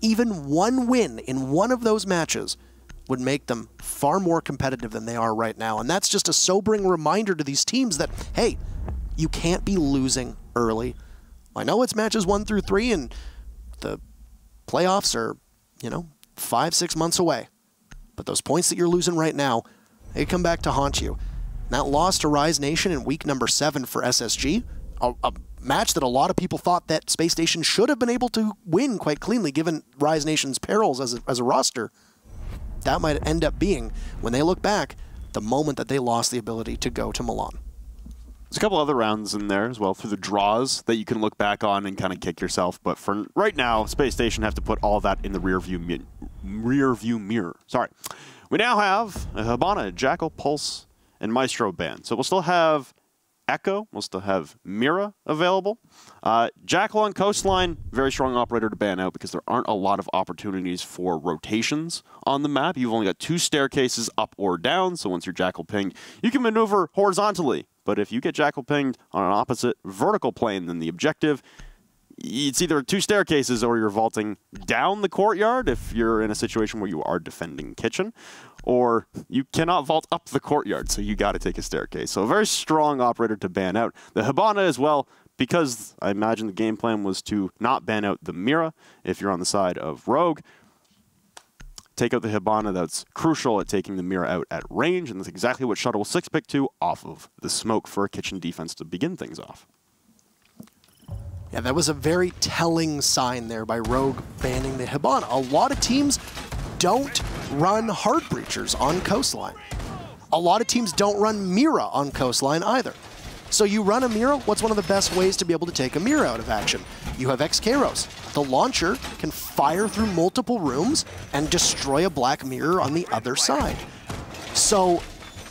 Even one win in one of those matches would make them far more competitive than they are right now. And that's just a sobering reminder to these teams that, hey, you can't be losing early. I know it's matches 1 through 3 and the playoffs are, 5-6 months away. But those points that you're losing right now, they come back to haunt you. And that loss to Rise Nation in week number 7 for SSG, a match that a lot of people thought that Spacestation should have been able to win quite cleanly given Rise Nation's perils as a roster. That might end up being, when they look back, the moment that they lost the ability to go to Milan. There's a couple other rounds in there as well through the draws that you can look back on and kind of kick yourself. But for right now, Space Station have to put all that in the rear view mirror. Sorry. We now have a Hibana, Jackal, Pulse, and Maestro band. So we'll still have Echo. We'll still have Mira available. Jackal on Coastline, very strong operator to ban out because there aren't a lot of opportunities for rotations on the map. You've only got 2 staircases up or down, so once you're Jackal pinged, you can maneuver horizontally. But if you get Jackal pinged on an opposite vertical plane than the objective, it's either 2 staircases or you're vaulting down the courtyard if you're in a situation where you are defending kitchen, or you cannot vault up the courtyard, so you got to take a staircase. So a very strong operator to ban out. The Hibana as well, because I imagine the game plan was to not ban out the Mira if you're on the side of Rogue. Take out the Hibana, that's crucial at taking the Mira out at range, and that's exactly what Shuttle 6 picked to off of the smoke for a kitchen defense to begin things off. Yeah, that was a very telling sign there by Rogue banning the Hibana. A lot of teams don't run hard breachers on Coastline. A lot of teams don't run Mira on Coastline either. So you run a Mira, what's one of the best ways to be able to take a Mira out of action? You have X-Kairos. The launcher can fire through multiple rooms and destroy a black mirror on the other side. So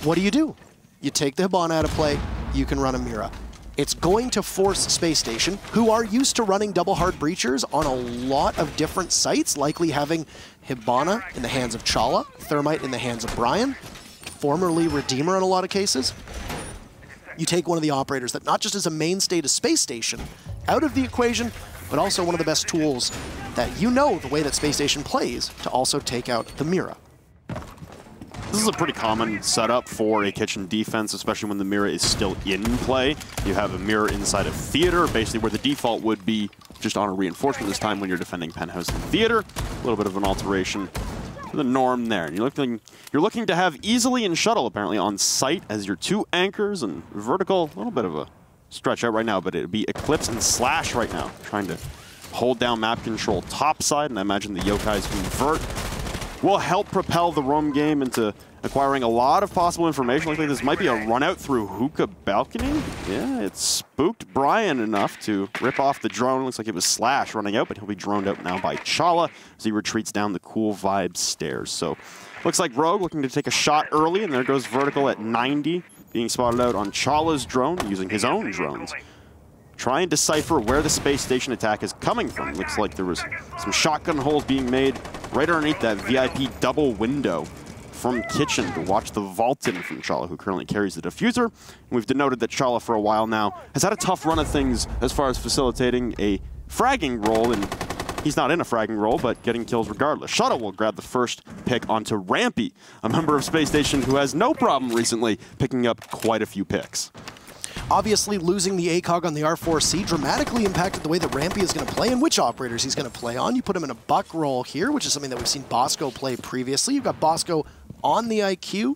what do? You take the Hibana out of play, you can run a Mira. It's going to force Space Station, who are used to running double hard breachers on a lot of different sites, likely having Hibana in the hands of Chala, Thermite in the hands of Brian, formerly Redeemer in a lot of cases. You take one of the operators that not just is a mainstay to Space Station out of the equation, but also one of the best tools that the way that Space Station plays to also take out the Mira. This is a pretty common setup for a kitchen defense, especially when the Mira is still in play. You have a Mira inside of Theater, basically where the default would be just on a reinforcement this time when you're defending Penthouse and Theater. A little bit of an alteration to the norm there. And you're looking to have Easily and Shuttle apparently on site as your 2 anchors, and Vertical, a little bit of a stretch out right now, but it'd be Eclipse and Slash right now, trying to hold down map control topside, and I imagine the Yokai's convert will help propel the roam game into acquiring a lot of possible information. Looks like this might be a run out through Hookah Balcony. Yeah, it spooked Brian enough to rip off the drone. Looks like it was Slash running out, but he'll be droned out now by Chala as he retreats down the Cool Vibes stairs. So looks like Rogue looking to take a shot early, and there goes Vertical at 90, being spotted out on Chala's drone, using his own drones. Try and decipher where the Space Station attack is coming from. Looks like there was some shotgun holes being made right underneath that VIP double window from Kitchen to watch the vault in from Chala, who currently carries the diffuser. And we've denoted that Chala for a while now has had a tough run of things as far as facilitating a fragging role, and he's not in a fragging role, but getting kills regardless. Shuttle will grab the first pick onto Rampy, a member of Space Station who has no problem recently picking up quite a few picks. Obviously, losing the ACOG on the R4C dramatically impacted the way that Rampy is going to play and which operators he's going to play on. You put him in a buck role here, which is something that we've seen Bosco play previously. You've got Bosco on the IQ.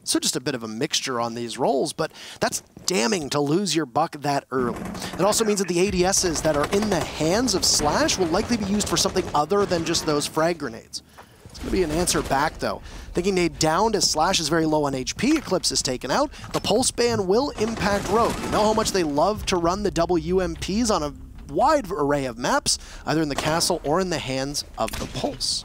So just a bit of a mixture on these roles, but that's damning to lose your buck that early. It also means that the ADSs that are in the hands of Slash will likely be used for something other than just those frag grenades. It's going to be an answer back, though. Thinking nade downed as Slash is very low on HP, Eclipse is taken out. The Pulse ban will impact Rogue. You know how much they love to run the double UMPs on a wide array of maps, either in the castle or in the hands of the Pulse.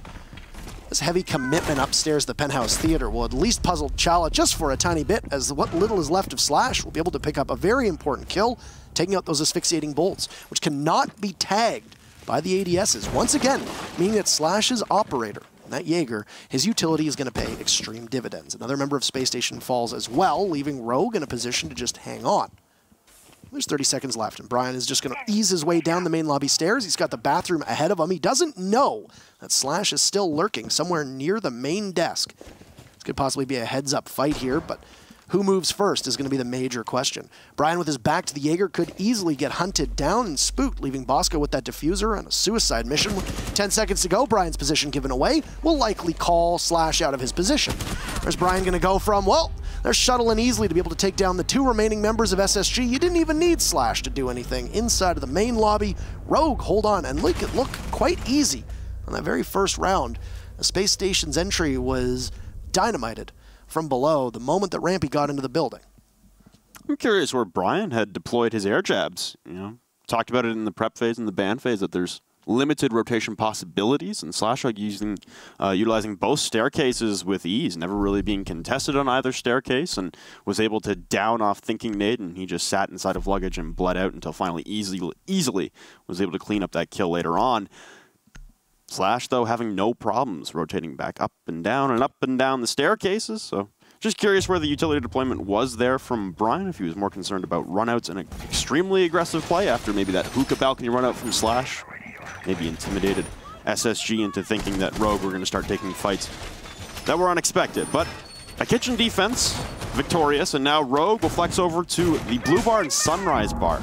This heavy commitment upstairs the Penthouse Theater will at least puzzle Chala just for a tiny bit, as what little is left of Slash will be able to pick up a very important kill, taking out those asphyxiating bolts, which cannot be tagged by the ADSs. Once again, meaning that Slash's operator, that Jaeger, his utility is going to pay extreme dividends. Another member of Space Station falls as well, leaving Rogue in a position to just hang on. There's 30 seconds left, and Brian is just going to ease his way down the main lobby stairs. He's got the bathroom ahead of him. He doesn't know that Slash is still lurking somewhere near the main desk. This could possibly be a heads-up fight here, but who moves first is going to be the major question. Brian, with his back to the Jaeger, could easily get hunted down and spooked, leaving Bosco with that diffuser on a suicide mission. 10 seconds to go, Brian's position given away. Will likely call Slash out of his position. Where's Brian going to go from? Well, they're shuttling easily to be able to take down the 2 remaining members of SSG. You didn't even need Slash to do anything. Inside of the main lobby, Rogue, hold on, and look quite easy on that very first round. The Space Station's entry was dynamited from below the moment that Rampy got into the building. I'm curious where Brian had deployed his air jabs. You know, talked about it in the prep phase and the ban phase that there's limited rotation possibilities, and Slashog utilizing both staircases with ease, never really being contested on either staircase, and was able to down off Thinking Nade, and he just sat inside of luggage and bled out until finally easily was able to clean up that kill later on. Slash, though, having no problems rotating back up and down the staircases, so just curious where the utility deployment was there from Brian, if he was more concerned about runouts and an extremely aggressive play after maybe that hookah balcony runout from Slash. Maybe intimidated SSG into thinking that Rogue were going to start taking fights that were unexpected. But a kitchen defense, victorious, and now Rogue will flex over to the Blue Bar and Sunrise Bar.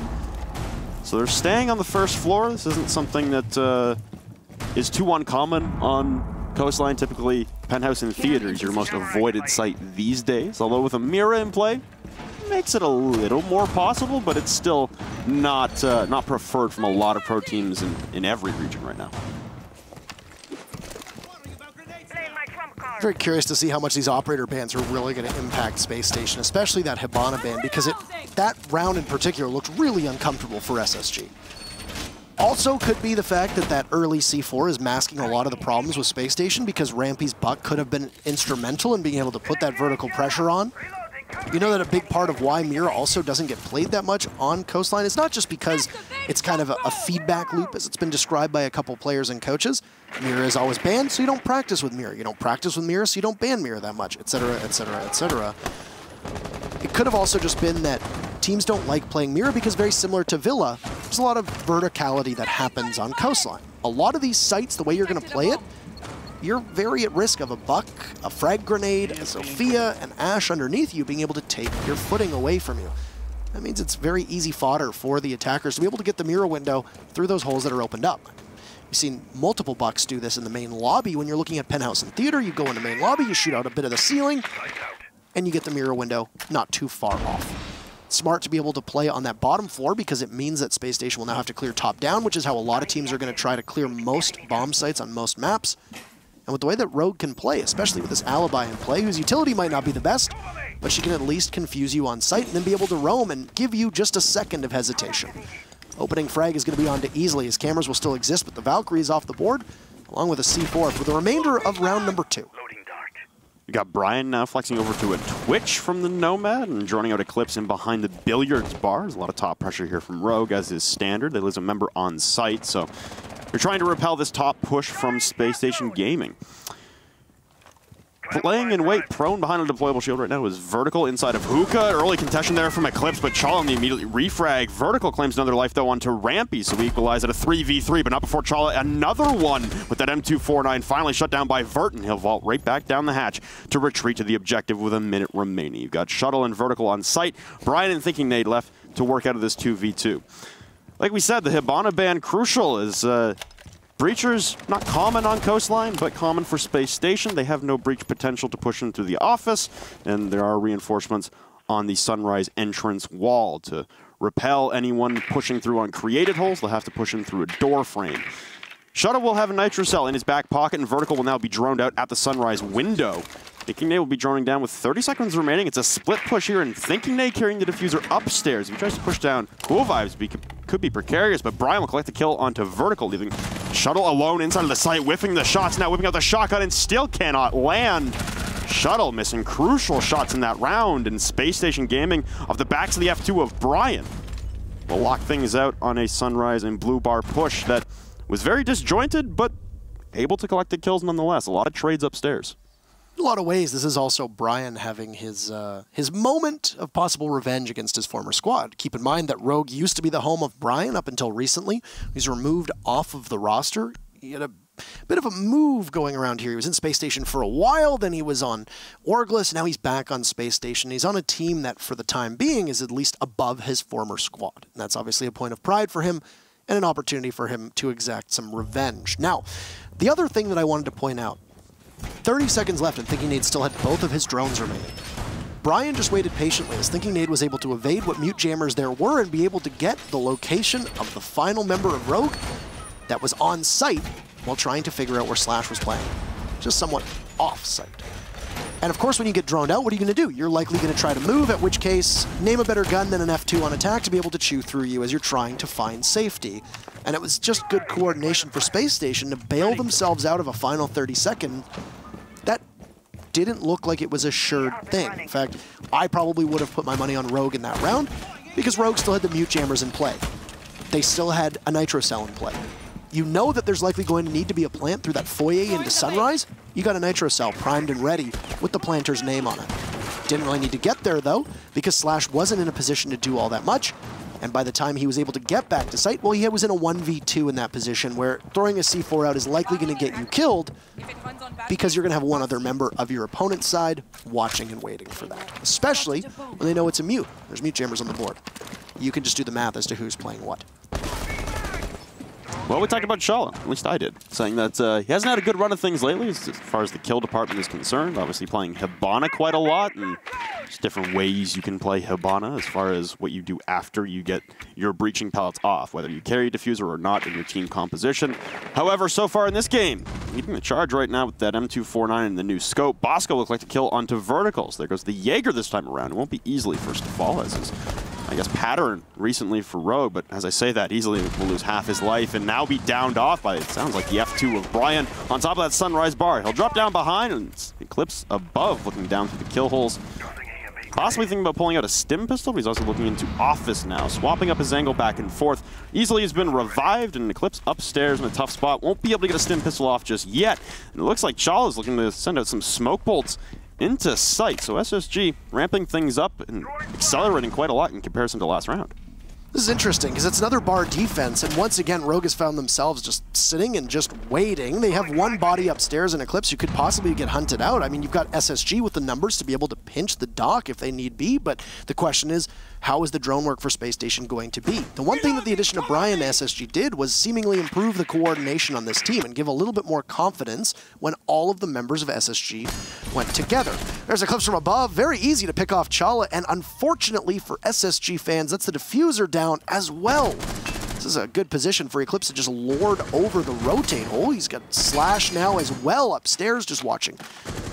So they're staying on the first floor. This isn't something that is too uncommon on Coastline. Typically, Penthouse and Theater is your most avoided site these days. Although with a Mira in play, makes it a little more possible, but it's still not preferred from a lot of pro teams in every region right now. Very curious to see how much these operator bans are really going to impact Space Station, especially that Hibana ban, because that round in particular looked really uncomfortable for SSG. Also could be the fact that that early C4 is masking a lot of the problems with Space Station, because Rampy's buck could have been instrumental in being able to put that vertical pressure on. You know that a big part of why Mira also doesn't get played that much on Coastline is not just because it's kind of a feedback loop, as it's been described by a couple players and coaches. Mira is always banned, so you don't practice with Mira. You don't practice with Mira, so you don't ban Mira that much, etc., etc., etc. It could have also just been that teams don't like playing Mira because, very similar to Villa, there's a lot of verticality that happens on Coastline. A lot of these sites, the way you're going to play it, you're very at risk of a buck, a frag grenade, a Sophia, and Ash underneath you being able to take your footing away from you. That means it's very easy fodder for the attackers to be able to get the Mira window through those holes that are opened up. We've seen multiple bucks do this in the main lobby. When you're looking at Penthouse and Theater, you go in the main lobby, you shoot out a bit of the ceiling, and you get the Mira window not too far off. Smart to be able to play on that bottom floor, because it means that Space Station will now have to clear top down, which is how a lot of teams are going to try to clear most bomb sites on most maps. And with the way that Rogue can play, especially with this Alibi in play, whose utility might not be the best, but she can at least confuse you on site and then be able to roam and give you just a second of hesitation. Opening frag is going to be on to easily, as cameras will still exist, but the Valkyrie is off the board, along with a C4 for the remainder of round number 2. You got Brian now flexing over to a Twitch from the Nomad and droning out Eclipse in behind the billiards bar. There's a lot of top pressure here from Rogue, as is standard. They lose a member on site, so they're trying to repel this top push from Space Station Gaming. Playing in wait, prone behind a deployable shield right now is Vertical inside of Hookah. Early contention there from Eclipse, but Chala immediately refrag. Vertical claims another life, though, onto Rampy, so we equalize at a 3v3, but not before Chala. Another one with that M249 finally shut down by Vert, and he'll vault right back down the hatch to retreat to the objective with a minute remaining. You've got Shuttle and Vertical on site. Brian and Thinking Nade left to work out of this 2v2. Like we said, the Hibana ban crucial is Breachers, not common on Coastline, but common for Space Station. They have no breach potential to push them through the office, and there are reinforcements on the Sunrise entrance wall to repel anyone pushing through on created holes. They'll have to push in through a door frame. Shuttle will have a Nitro Cell in his back pocket, and Vertical will now be droned out at the Sunrise window. Thinking Nade will be droning down with 30 seconds remaining. It's a split push here, and Thinking Nade carrying the diffuser upstairs. If he tries to push down, Cool Vibes could be precarious, but Brian will collect the kill onto Vertical, leaving Shuttle alone inside of the site, whiffing the shots, now whipping out the shotgun and still cannot land. Shuttle missing crucial shots in that round, and Space Station Gaming off the backs of the F2 of Brian will lock things out on a Sunrise and Blue Bar push that was very disjointed, but able to collect the kills nonetheless. A lot of trades upstairs. In a lot of ways, this is also Brian having his moment of possible revenge against his former squad. Keep in mind that Rogue used to be the home of Brian up until recently. He's removed off of the roster. He had a bit of a move going around here. He was in Space Station for a while, then he was on Orglis, now he's back on Space Station. He's on a team that, for the time being, is at least above his former squad. And that's obviously a point of pride for him and an opportunity for him to exact some revenge. Now, the other thing that I wanted to point out, 30 seconds left and Thinking Nade still had both of his drones remaining. Brian just waited patiently as Thinking Nade was able to evade what mute jammers there were and be able to get the location of the final member of Rogue that was on site while trying to figure out where Slash was playing. Just somewhat off-site. And of course, when you get droned out, what are you going to do? You're likely going to try to move, at which case, name a better gun than an F2 on attack to be able to chew through you as you're trying to find safety. And it was just good coordination for Space Station to bail themselves out of a final 30-second. That didn't look like it was a sure thing. In fact, I probably would have put my money on Rogue in that round because Rogue still had the mute jammers in play. They still had a nitro cell in play. You know that there's likely going to need to be a plant through that foyer into Sunrise. You got a nitro cell primed and ready with the planter's name on it. Didn't really need to get there, though, because Slash wasn't in a position to do all that much. And by the time he was able to get back to site, well, he was in a 1v2 in that position where throwing a C4 out is likely going to get you killed because you're going to have one other member of your opponent's side watching and waiting for that, especially when they know it's a mute. There's mute jammers on the board. You can just do the math as to who's playing what. Well, we talked about Shala, at least I did, saying that he hasn't had a good run of things lately as far as the kill department is concerned. Obviously playing Hibana quite a lot, and there's different ways you can play Hibana as far as what you do after you get your breaching pellets off, whether you carry a diffuser or not in your team composition. However, so far in this game, leading the charge right now with that M249 and the new scope, Bosco looked like to kill onto verticals. There goes the Jaeger this time around. It won't be easily first to fall, as is, I guess, pattern recently for Rogue, but as I say that, easily will lose half his life and now be downed off by, it sounds like, the F2 of Brian on top of that Sunrise bar. He'll drop down behind and Eclipse above, looking down through the kill holes. Possibly thinking about pulling out a stim pistol, but he's also looking into Office now, swapping up his angle back and forth. Easily has been revived, and Eclipse upstairs in a tough spot. Won't be able to get a stim pistol off just yet. And it looks like Chal is looking to send out some smoke bolts into sight. So SSG ramping things up and accelerating quite a lot in comparison to last round. This is interesting because it's another bar defense, and once again, Rogue has found themselves just sitting and just waiting. They have one body upstairs in Eclipse who could possibly get hunted out. I mean, you've got SSG with the numbers to be able to pinch the dock if they need be, but the question is, how is the drone work for Space Station going to be? The one thing that the addition of Brian to SSG did was seemingly improve the coordination on this team and give a little bit more confidence when all of the members of SSG went together. There's Eclipse from above, very easy to pick off Chala, and unfortunately for SSG fans, that's the diffuser down as well. This is a good position for Eclipse to just lord over the rotate hole. He's got Slash now as well upstairs, just watching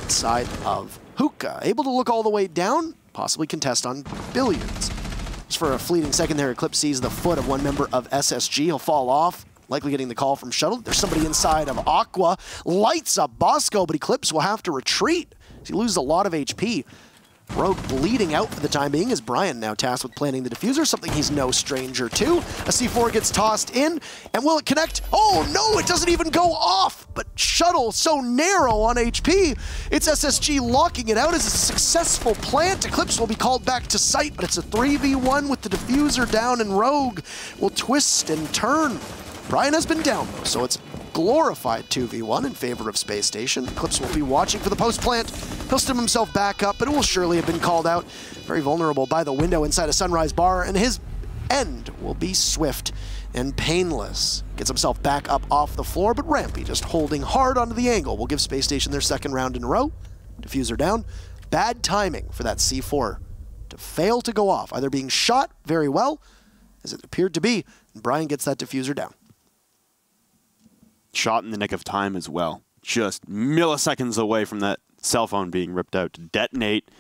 side of Hookah. Able to look all the way down, possibly contest on Billions. Just for a fleeting second there, Eclipse sees the foot of one member of SSG. He'll fall off, likely getting the call from Shuttle. There's somebody inside of Aqua. Lights up Bosco, but Eclipse will have to retreat. He loses a lot of HP. Rogue bleeding out for the time being as Brian now tasked with planting the diffuser, something he's no stranger to. A C4 gets tossed in, and will it connect? Oh no, it doesn't even go off! But Shuttle so narrow on HP, it's SSG locking it out as a successful plant. Eclipse will be called back to site, but it's a 3v1 with the diffuser down, and Rogue will twist and turn. Brian has been down though, so it's glorified 2v1 in favor of Space Station. Eclipse will be watching for the post plant. He'll stim himself back up, but it will surely have been called out. Very vulnerable by the window inside a Sunrise bar, and his end will be swift and painless. Gets himself back up off the floor, but Rampy just holding hard onto the angle will give Space Station their second round in a row. Diffuser down. Bad timing for that C4 to fail to go off, either being shot very well, as it appeared to be, and Brian gets that diffuser down. Shot in the nick of time as well. Just milliseconds away from that cell phone being ripped out to detonate.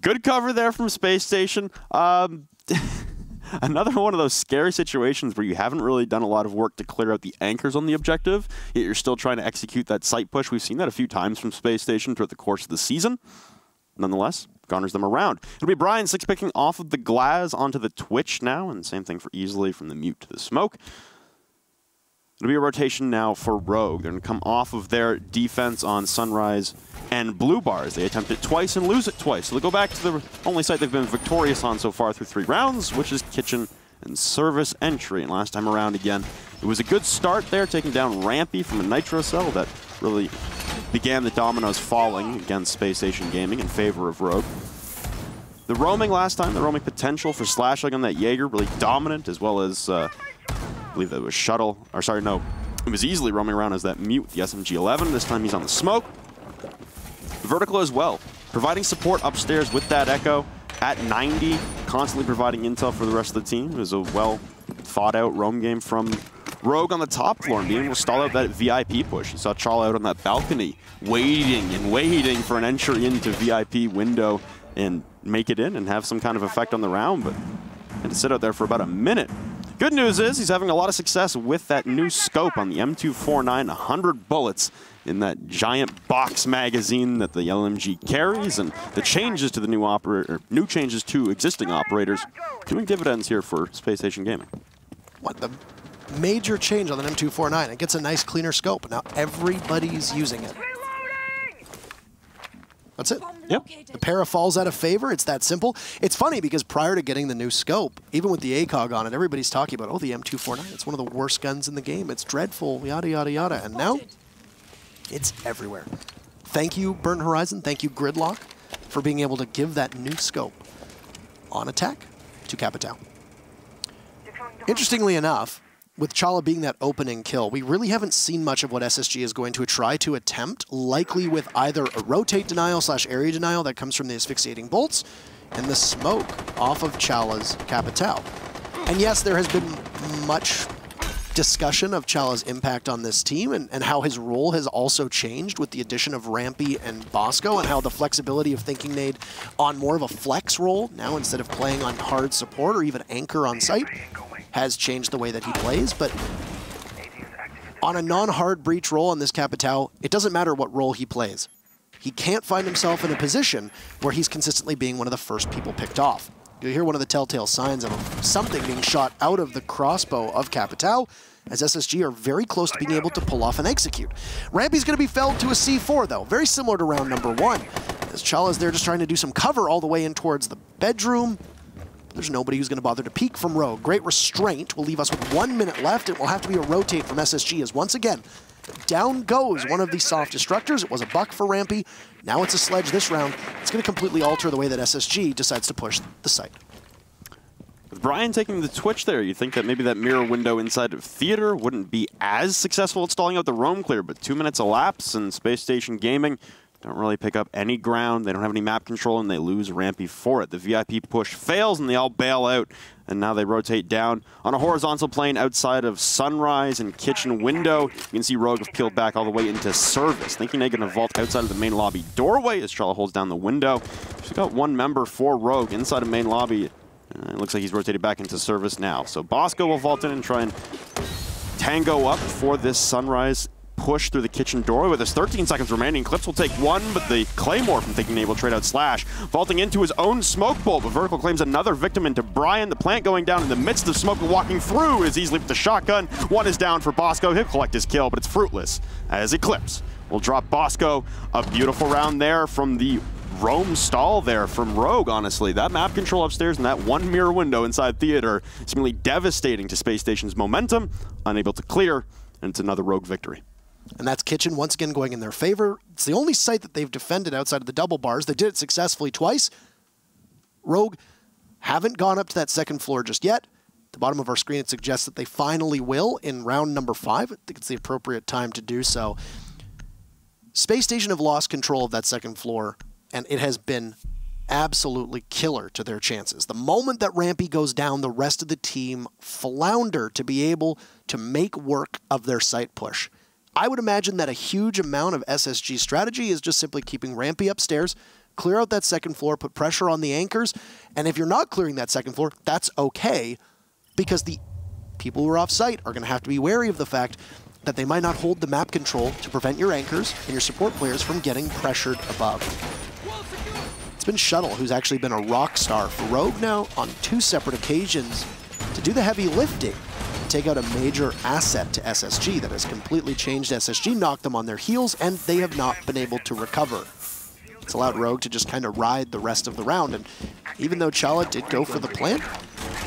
Good cover there from Space Station. Another one of those scary situations where you haven't really done a lot of work to clear out the anchors on the objective, yet you're still trying to execute that site push. We've seen that a few times from Space Station throughout the course of the season. Nonetheless, garners them around. It'll be Brian six picking off of the glass onto the Twitch now, and same thing for Easily from the mute to the smoke. It'll be a rotation now for Rogue. They're going to come off of their defense on Sunrise and blue bars. They attempt it twice and lose it twice. So they'll go back to the only site they've been victorious on so far through 3 rounds, which is kitchen and service entry. And last time around, again, it was a good start there, taking down Rampy from a Nitro Cell that really began the dominoes falling against Spacestation Gaming in favor of Rogue. The roaming last time, the roaming potential for slashing on that Jaeger, really dominant, as well as, I believe that was Shuttle, or sorry, no, it was easily roaming around as that Mute, the SMG-11. This time he's on the smoke. Vertical as well, providing support upstairs with that Echo at 90, constantly providing intel for the rest of the team. It was a well thought out roam game from Rogue on the top floor and being able to stall out that VIP push. You saw Chal out on that balcony, waiting and waiting for an entry into VIP window and make it in and have some kind of effect on the round, but had to sit out there for about a minute. Good news is he's having a lot of success with that new scope on the M249, 100 bullets in that giant box magazine that the LMG carries, and the changes to the new operator, new changes to existing operators, doing dividends here for Spacestation Gaming. What the major change on the M249? It gets a nice cleaner scope. Now everybody's using it. That's it. Yep. The para falls out of favor. It's that simple. It's funny because prior to getting the new scope, even with the ACOG on it, everybody's talking about, oh, the M249, it's one of the worst guns in the game. It's dreadful, yada, yada, yada. And now, it's everywhere. Thank you, Burnt Horizon. Thank you, Gridlock, for being able to give that new scope on attack to Capitão. Interestingly enough, with Chala being that opening kill, we really haven't seen much of what SSG is going to try to attempt, likely with either a rotate denial / area denial that comes from the asphyxiating bolts and the smoke off of Chala's Capitão. And yes, there has been much discussion of Chala's impact on this team and how his role has also changed with the addition of Rampy and Bosco, and how the flexibility of Thinking Nade on more of a flex role now instead of playing on hard support or even anchor on site has changed the way that he plays. But on a non-hard breach role on this Capitão, it doesn't matter what role he plays. He can't find himself in a position where he's consistently being one of the first people picked off. You hear one of the telltale signs of something being shot out of the crossbow of Capitão, as SSG are very close to being able to pull off and execute. Rampy's going to be felled to a C4, though, very similar to round number 1. As Chala's there just trying to do some cover all the way in towards the bedroom. There's nobody who's going to bother to peek from Rogue. Great restraint will leave us with 1 minute left. It will have to be a rotate from SSG, as once again, down goes one of the soft destructors. It was a buck for Rampy. Now it's a sledge this round. It's going to completely alter the way that SSG decides to push the site. With Brian taking the Twitch there, you think that maybe that mirror window inside of Theater wouldn't be as successful at stalling out the roam clear, but 2 minutes elapse and Spacestation Gaming don't really pick up any ground. They don't have any map control, and they lose Rampy for it. The VIP push fails, and they all bail out, and now they rotate down on a horizontal plane outside of Sunrise and Kitchen Window. You can see Rogue have peeled back all the way into service, thinking they're going to vault outside of the main lobby doorway as Chala holds down the window. She's got one member for Rogue inside of main lobby. It looks like he's rotated back into service now. So Bosco will vault in and try and tango up for this Sunrise push through the kitchen doorway. With his 13 seconds remaining, Clips will take one, but the Claymore from Thinking Nade will trade out Slash. Vaulting into his own smoke bolt, but Vertical claims another victim into Brian. The plant going down in the midst of smoke and walking through is easily with the shotgun. One is down for Bosco. He'll collect his kill, but it's fruitless as Eclipse will drop Bosco. A beautiful round there from the roam stall there from Rogue, honestly. That map control upstairs and that one mirror window inside Theater is seemingly devastating to Space Station's momentum. Unable to clear, and it's another Rogue victory. And that's Kitchen once again going in their favor. It's the only site that they've defended outside of the double bars. They did it successfully twice. Rogue haven't gone up to that second floor just yet. At the bottom of our screen, it suggests that they finally will in round number 5. I think it's the appropriate time to do so. Space Station have lost control of that second floor, and it has been absolutely killer to their chances. The moment that Rampy goes down, the rest of the team flounder to be able to make work of their site push. I would imagine that a huge amount of SSG strategy is just simply keeping Rampy upstairs, clear out that second floor, put pressure on the anchors, and if you're not clearing that second floor, that's okay, because the people who are off-site are going to have to be wary of the fact that they might not hold the map control to prevent your anchors and your support players from getting pressured above. It's been Shuttle who's actually been a rock star for Rogue now on 2 separate occasions to do the heavy lifting take out a major asset to SSG that has completely changed SSG, knocked them on their heels, and they have not been able to recover. It's allowed Rogue to just kind of ride the rest of the round, and even though Chala did go for the plant,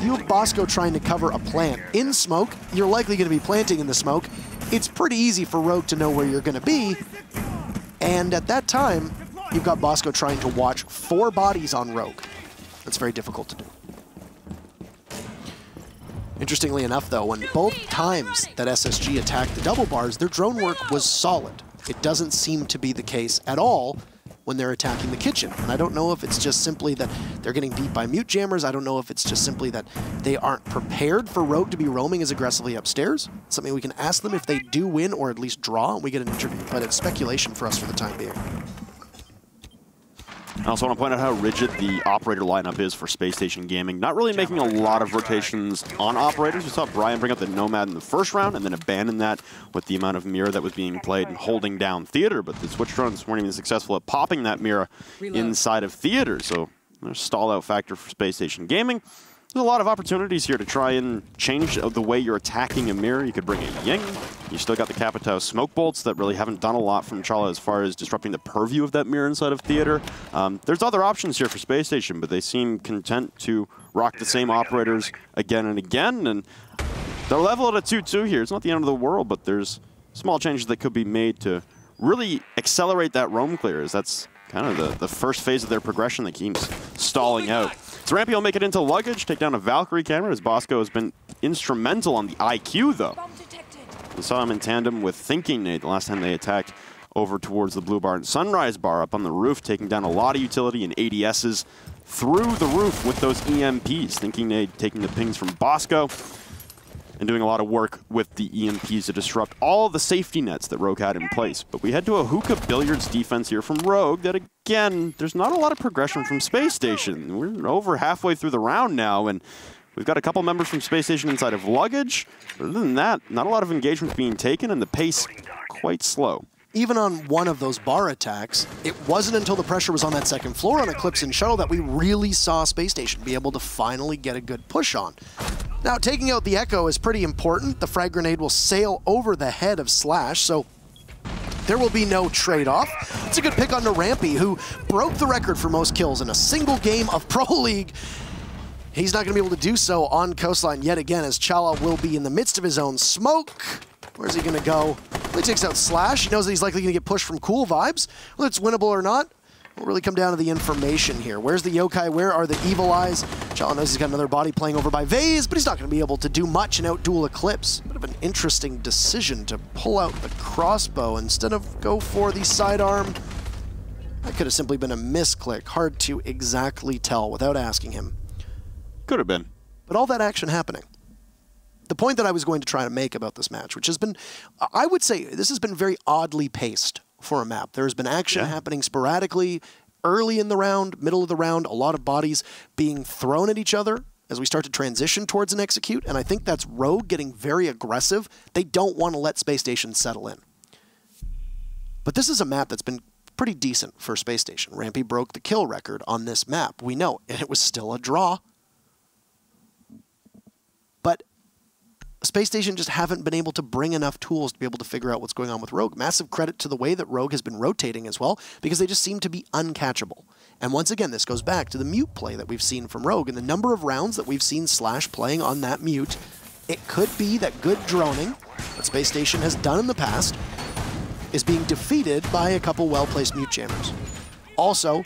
you have Bosco trying to cover a plant in smoke. You're likely going to be planting in the smoke. It's pretty easy for Rogue to know where you're going to be, and at that time, you've got Bosco trying to watch 4 bodies on Rogue. That's very difficult to do. Interestingly enough, though, when both times that SSG attacked the double bars, their drone work was solid. It doesn't seem to be the case at all when they're attacking the kitchen. And I don't know if it's just simply that they're getting beat by mute jammers. I don't know if it's just simply that they aren't prepared for Rogue to be roaming as aggressively upstairs. It's something we can ask them if they do win or at least draw, and we get an interview. But it's speculation for us for the time being. I also want to point out how rigid the operator lineup is for Spacestation Gaming. Not really making a lot of rotations on operators. We saw Brian bring up the Nomad in the first round and then abandon that with the amount of Mira that was being played and holding down Theater. But the Switch drones weren't even successful at popping that Mira inside of Theater. So there's a stall-out factor for Spacestation Gaming. There's a lot of opportunities here to try and change the way you're attacking a Mirror. You could bring a Ying. You still got the Capitao smoke bolts that really haven't done a lot from Chala as far as disrupting the purview of that Mirror inside of Theater. There's other options here for Spacestation, but they seem content to rock the same operators again and again. And they're level at a 2-2 here. It's not the end of the world, but there's small changes that could be made to really accelerate that roam clears. That's kind of the first phase of their progression that keeps stalling out. So Rampy will make it into luggage, take down a Valkyrie camera, as Bosco has been instrumental on the IQ, though. We saw him in tandem with Thinking Nade the last time they attacked over towards the Blue Bar and Sunrise Bar up on the roof, taking down a lot of utility and ADSs through the roof with those EMPs. Thinking Nade taking the pings from Bosco and doing a lot of work with the EMPs to disrupt all the safety nets that Rogue had in place. But we head to a hookah billiards defense here from Rogue that, again, there's not a lot of progression from Space Station. We're over halfway through the round now, and we've got a couple members from Space Station inside of luggage. But other than that, not a lot of engagement being taken, and the pace quite slow. Even on one of those bar attacks, it wasn't until the pressure was on that second floor on Eclipse and Shuttle that we really saw Space Station be able to finally get a good push on. Now, taking out the Echo is pretty important. The frag grenade will sail over the head of Slash, so there will be no trade-off. It's a good pick on Rampy, who broke the record for most kills in a single game of Pro League. He's not going to be able to do so on Coastline yet again, as Chala will be in the midst of his own smoke. Where's he going to go? Well, he takes out Slash. He knows that he's likely going to get pushed from Cool Vibes. Whether it's winnable or not, will really come down to the information here. Where's the Yokai? Where are the Evil Eyes? Chala knows he's got another body playing over by Vase, but he's not going to be able to do much and outduel Eclipse. Bit of an interesting decision to pull out the crossbow instead of go for the sidearm. That could have simply been a misclick. Hard to exactly tell without asking him. Could have been. But all that action happening. The point that I was going to try to make about this match, which has been, I would say, this has been very oddly paced for a map. There's been action happening sporadically, early in the round, middle of the round, a lot of bodies being thrown at each other as we start to transition towards an execute, and I think that's Rogue getting very aggressive. They don't want to let Space Station settle in. But this is a map that's been pretty decent for Space Station. Rampy broke the kill record on this map, we know, and it was still a draw. But Space Station just haven't been able to bring enough tools to be able to figure out what's going on with Rogue. Massive credit to the way that Rogue has been rotating as well, because they just seem to be uncatchable. And once again, this goes back to the mute play that we've seen from Rogue, and the number of rounds that we've seen Slash playing on that mute. It could be that good droning that Space Station has done in the past is being defeated by a couple well-placed mute jammers. Also,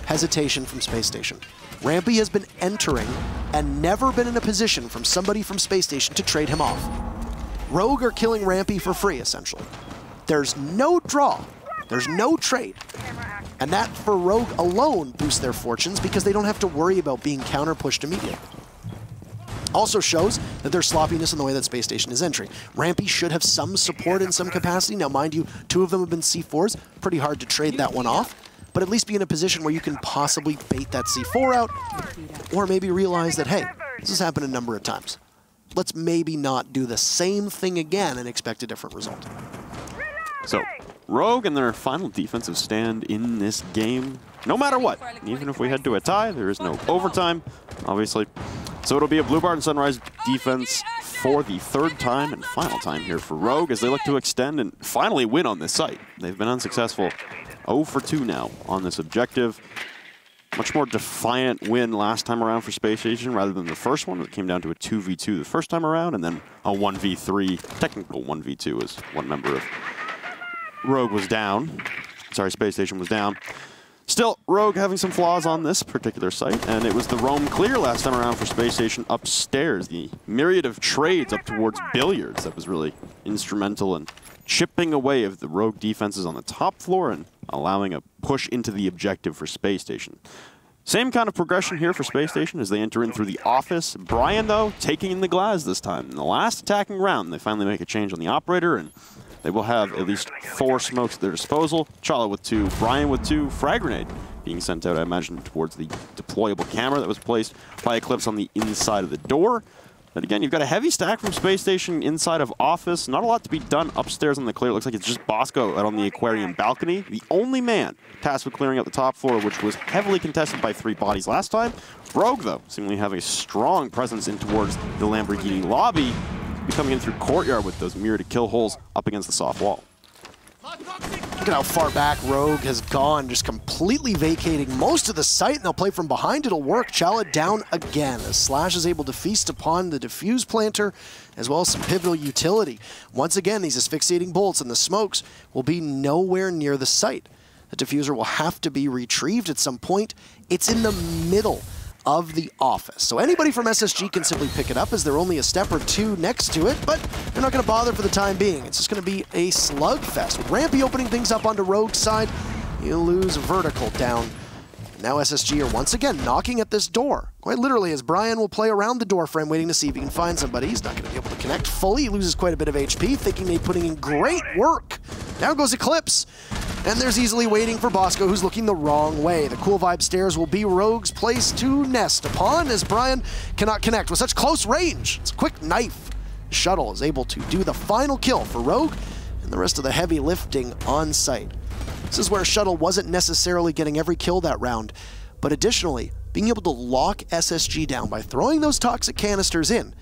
hesitation from Space Station. Rampy has been entering and never been in a position from somebody from Space Station to trade him off. Rogue are killing Rampy for free, essentially. There's no draw. There's no trade. And that, for Rogue alone, boosts their fortunes because they don't have to worry about being counter-pushed immediately. Also shows that there's sloppiness in the way that Space Station is entering. Rampy should have some support in some capacity. Now, mind you, 2 of them have been C4s. Pretty hard to trade that one off. But at least be in a position where you can possibly bait that C4 out, or maybe realize that, hey, this has happened a number of times. Let's maybe not do the same thing again and expect a different result. So, Rogue and their final defensive stand in this game, no matter what. Even if we head to a tie, there is no overtime. Obviously, So it'll be a Blue Barn Sunrise defense for the third time and final time here for Rogue as they look to extend and finally win on this site. They've been unsuccessful. 0 for 2 now on this objective. Much more defiant win last time around for Spacestation rather than the first one. It came down to a 2v2 the first time around and then a 1v3, technical 1v2 as one member of Rogue was down. Sorry, Spacestation was down. Still, Rogue having some flaws on this particular site, and it was the roam clear last time around for Spacestation upstairs. The myriad of trades up towards billiards that was really instrumental in chipping away of the Rogue defenses on the top floor and allowing a push into the objective for Spacestation. Same kind of progression here for Spacestation as they enter in through the office. Brian, though, taking in the glass this time. In the last attacking round, they finally make a change on the operator, and they will have at least 4 smokes at their disposal. Chala with 2, Brian with 2, frag grenade being sent out, I imagine, towards the deployable camera that was placed by Eclipse on the inside of the door. But again, you've got a heavy stack from Spacestation inside of office. Not a lot to be done upstairs on the clear. It looks like it's just Bosco out on the aquarium balcony. The only man tasked with clearing out the top floor, which was heavily contested by 3 bodies last time. Rogue, though, seemingly having a strong presence in towards the Lamborghini lobby. Coming in through courtyard with those myriad kill holes up against the soft wall. Look at how far back Rogue has gone, just completely vacating most of the site, and they'll play from behind. It'll work. Chala down again as Slash is able to feast upon the diffuse planter as well as some pivotal utility. Once again, these asphyxiating bolts and the smokes will be nowhere near the site. The diffuser will have to be retrieved at some point. It's in the middle of the office. So anybody from SSG can simply pick it up as they're only a step or 2 next to it, but they're not going to bother for the time being. It's just going to be a slugfest. With Rampy opening things up onto Rogue's side, you lose vertical down. Now SSG are once again knocking at this door. Quite literally, as Brian will play around the door frame waiting to see if he can find somebody. He's not going to be able to connect fully. He loses quite a bit of HP, thinking they're putting in great work. Now goes Eclipse. And there's easily waiting for Bosco, who's looking the wrong way. The cool vibe stairs will be Rogue's place to nest upon, as Brian cannot connect with such close range. It's a quick knife. Shuttle is able to do the final kill for Rogue, and the rest of the heavy lifting on site. This is where Shuttle wasn't necessarily getting every kill that round, but additionally, being able to lock SSG down by throwing those toxic canisters in,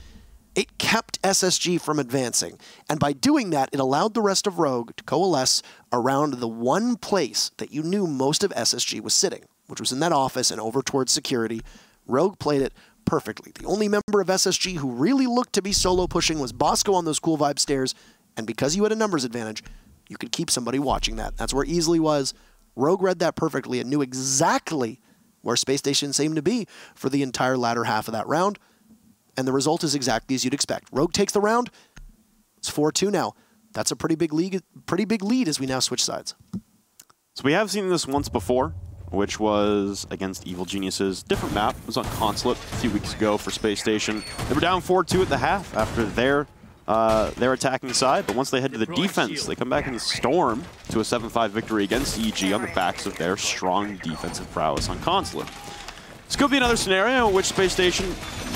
it kept SSG from advancing, and by doing that, it allowed the rest of Rogue to coalesce around the one place that you knew most of SSG was sitting, which was in that office and over towards security. Rogue played it perfectly. The only member of SSG who really looked to be solo pushing was Bosco on those cool vibe stairs, and because you had a numbers advantage, you could keep somebody watching that. That's where Easily was. Rogue read that perfectly and knew exactly where Spacestation seemed to be for the entire latter half of that round. And the result is exactly as you'd expect. Rogue takes the round. It's 4-2 now. That's a pretty big lead as we now switch sides. So we have seen this once before, which was against Evil Geniuses. Different map. It was on Consulate a few weeks ago for Spacestation. They were down 4-2 at the half after their attacking side, but once they head to the defense, they come back and storm to a 7-5 victory against EG on the backs of their strong defensive prowess on Consulate. This could be another scenario in which Spacestation,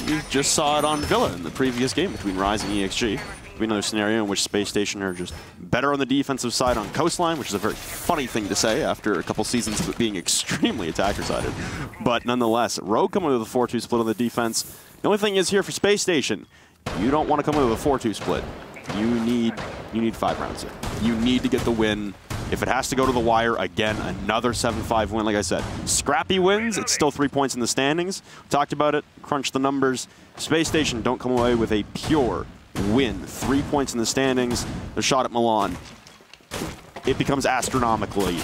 you just saw it on Villa in the previous game between Rise and EXG. Could be another scenario in which Spacestation are just better on the defensive side on Coastline, which is a very funny thing to say after a couple seasons of it being extremely attacker-sided. But nonetheless, Rogue coming with a 4-2 split on the defense. The only thing is here for Spacestation, you don't want to come in with a 4-2 split. You need 5 rounds here. You need to get the win. If it has to go to the wire, again, another 7-5 win. Like I said, scrappy wins. It's still 3 points in the standings. Talked about it. Crunch the numbers. Spacestation don't come away with a pure win. 3 points in the standings. They're shot at Milan. It becomes astronomically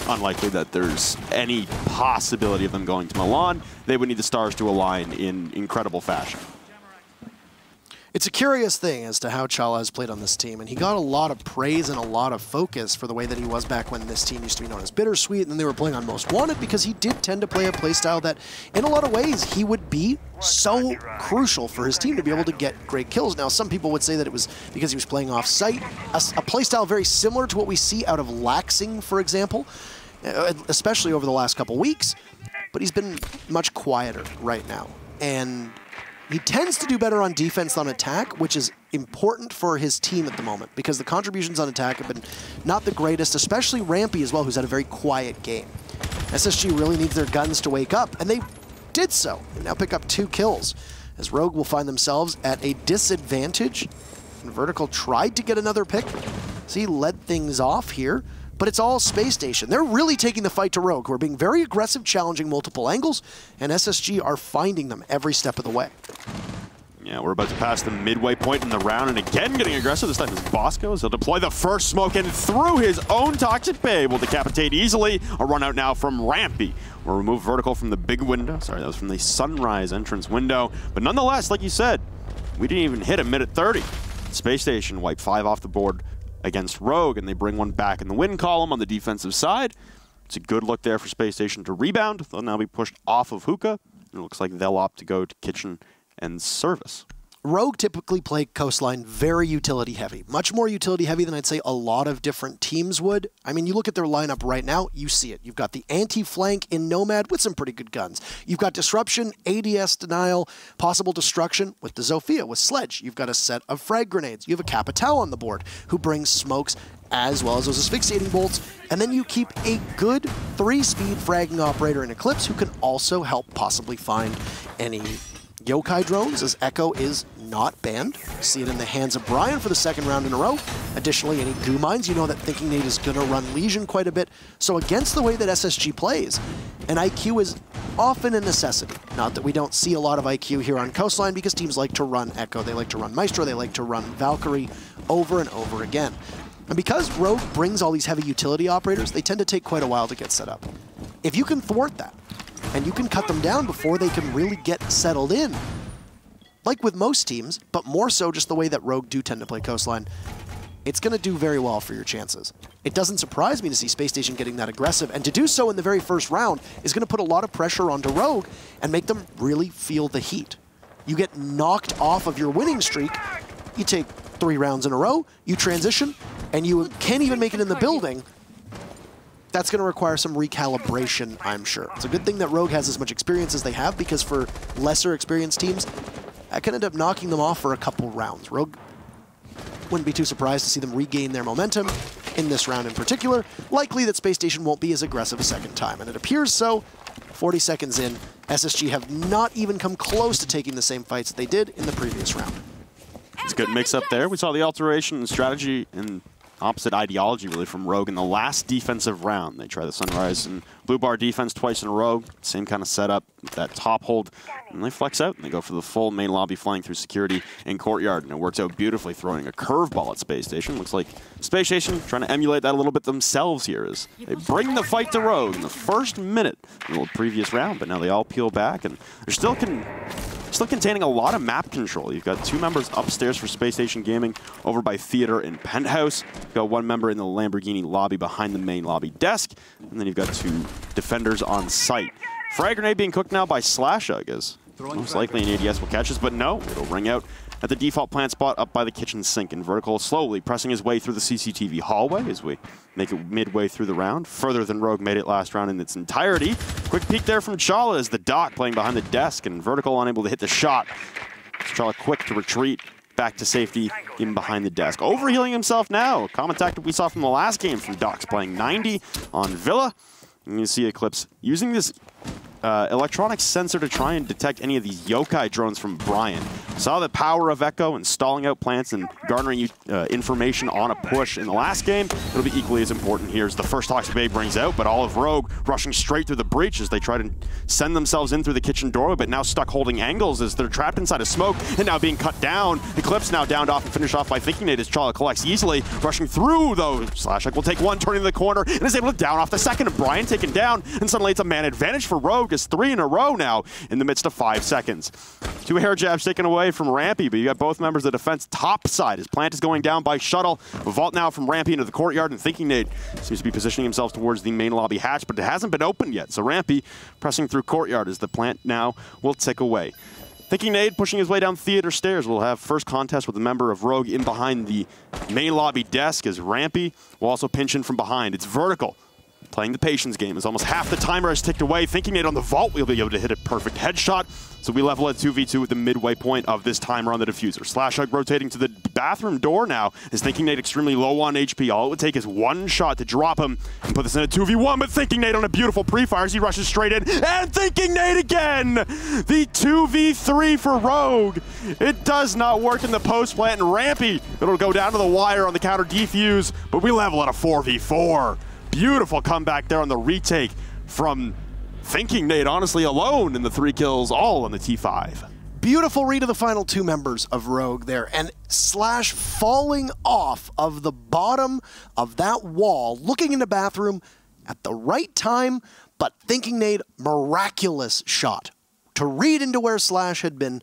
unlikely that there's any possibility of them going to Milan. They would need the stars to align in incredible fashion. It's a curious thing as to how Chala has played on this team, and he got a lot of praise and a lot of focus for the way that he was back when this team used to be known as Bittersweet, and then they were playing on Most Wanted because he did tend to play a playstyle that, in a lot of ways, he would be so crucial for his team to be able to get great kills. Now, some people would say that it was because he was playing off-site, a playstyle very similar to what we see out of Laxing, for example, especially over the last couple weeks, but he's been much quieter right now, and he tends to do better on defense than on attack, which is important for his team at the moment because the contributions on attack have been not the greatest, especially Rampy as well, who's had a very quiet game. SSG really needs their guns to wake up, and they did so, and now pick up 2 kills, as Rogue will find themselves at a disadvantage. And Vertical tried to get another pick, so he led things off here, but it's all Spacestation. They're really taking the fight to Rogue, who are being very aggressive, challenging multiple angles, and SSG are finding them every step of the way. Yeah, we're about to pass the midway point in the round, and again getting aggressive. This time is Bosco, as he'll deploy the first smoke, and through his own Toxic Bay will decapitate easily. A run out now from Rampy. We'll remove Vertical from the big window. Sorry, that was from the Sunrise entrance window. But nonetheless, like you said, we didn't even hit a minute 30. Spacestation wipe 5 off the board against Rogue, and they bring 1 back in the win column on the defensive side. It's a good look there for Spacestation to rebound. They'll now be pushed off of Hookah. It looks like they'll opt to go to Kitchen and Service. Rogue typically play Coastline very utility heavy, much more utility heavy than I'd say a lot of different teams would. I mean, you look at their lineup right now, you see it. You've got the anti-flank in Nomad with some pretty good guns. You've got Disruption, ADS Denial, Possible Destruction with the Zofia, with Sledge. You've got a set of frag grenades. You have a Capitao on the board who brings smokes as well as those asphyxiating bolts. And then you keep a good 3-speed fragging operator in Eclipse who can also help possibly find any yokai drones, as Echo is not banned. See it in the hands of Brian for the 2nd round in a row. Additionally, any goo mines, you know that Thinking Nate is going to run Legion quite a bit. So against the way that SSG plays, an IQ is often a necessity. Not that we don't see a lot of IQ here on Coastline, because teams like to run Echo, they like to run Maestro, they like to run Valkyrie over and over again. And because Rogue brings all these heavy utility operators, they tend to take quite a while to get set up. If you can thwart that, and you can cut them down before they can really get settled in, like with most teams, but more so just the way that Rogue do tend to play Coastline, it's going to do very well for your chances. It doesn't surprise me to see Spacestation getting that aggressive, and to do so in the very first round is going to put a lot of pressure onto Rogue and make them really feel the heat. You get knocked off of your winning streak, you take 3 rounds in a row, you transition, and you can't even make it in the building. That's going to require some recalibration, I'm sure. It's a good thing that Rogue has as much experience as they have, because for lesser experienced teams, that can end up knocking them off for a couple rounds. Rogue wouldn't be too surprised to see them regain their momentum in this round in particular. Likely that Spacestation won't be as aggressive a 2nd time, and it appears so. 40 seconds in, SSG have not even come close to taking the same fights that they did in the previous round. It's a good mix-up there. We saw the alteration in strategy and opposite ideology, really, from Rogue in the last defensive round. They try the Sunrise and Blue Bar defense twice in a row. Same kind of setup, that top hold. And they flex out, and they go for the full main lobby, flying through security and courtyard. And it works out beautifully, throwing a curveball at Spacestation. Looks like Spacestation trying to emulate that a little bit themselves here, as they bring the fight to Rogue in the first minute in the previous round. But now they all peel back, and they're still containing a lot of map control. You've got 2 members upstairs for Spacestation Gaming over by Theater and Penthouse. You've got 1 member in the Lamborghini lobby behind the main lobby desk. And then you've got 2 defenders on site. Frag grenade being cooked now by Slashug, as most likely an ADS will catch us, but no, it'll ring out at the default plant spot up by the kitchen sink, and Vertical slowly pressing his way through the CCTV hallway as we make it midway through the round, further than Rogue made it last round in its entirety. Quick peek there from Chala as the Doc playing behind the desk, and Vertical unable to hit the shot. Chala quick to retreat back to safety in behind the desk. Overhealing himself now, a common tactic we saw from the last game from Docs, playing 90 on Villa. And you see Eclipse using this electronic sensor to try and detect any of these yokai drones from Brian. Saw the power of Echo and stalling out plants and garnering information on a push in the last game. It'll be equally as important here as the first Toxic Bay brings out, but all of Rogue rushing straight through the breach as they try to send themselves in through the kitchen doorway, but now stuck holding angles as they're trapped inside of smoke and now being cut down. Eclipse now downed off and finished off by Thinking Nate as Chala collects easily. Rushing through though, Slashuk will take 1, turning the corner, and is able to down off the 2nd of Brian taken down, and suddenly it's a man advantage for Rogue. It's 3 in a row now in the midst of 5 seconds. 2 hair jabs taken away from Rampy, but you got both members of the defense top side. His plant is going down by shuttle. A vault now from Rampy into the courtyard, and Thinking Nate seems to be positioning himself towards the main lobby hatch, but it hasn't been opened yet. So Rampy pressing through courtyard as the plant now will tick away. Thinking Nate pushing his way down Theater stairs will have first contest with a member of Rogue in behind the main lobby desk as Rampy will also pinch in from behind. It's Vertical playing the patience game as almost half the timer has ticked away. Thinking Nate on the vault, we'll be able to hit a perfect headshot. So we level at 2v2 at the midway point of this timer on the diffuser. Slashhug rotating to the bathroom door now is Thinking Nate extremely low on HP. All it would take is one shot to drop him and put this in a 2v1, but Thinking Nate on a beautiful pre-fire as he rushes straight in, and Thinking Nate again! The 2v3 for Rogue. It does not work in the post plant, and Rampy, it'll go down to the wire on the counter defuse, but we level at a 4v4. Beautiful comeback there on the retake from Thinking Nate, honestly alone in the 3 kills, all on the T5. Beautiful read of the final 2 members of Rogue there, and Slash falling off of the bottom of that wall, looking in the bathroom at the right time, but Thinking Nate, miraculous shot to read into where Slash had been,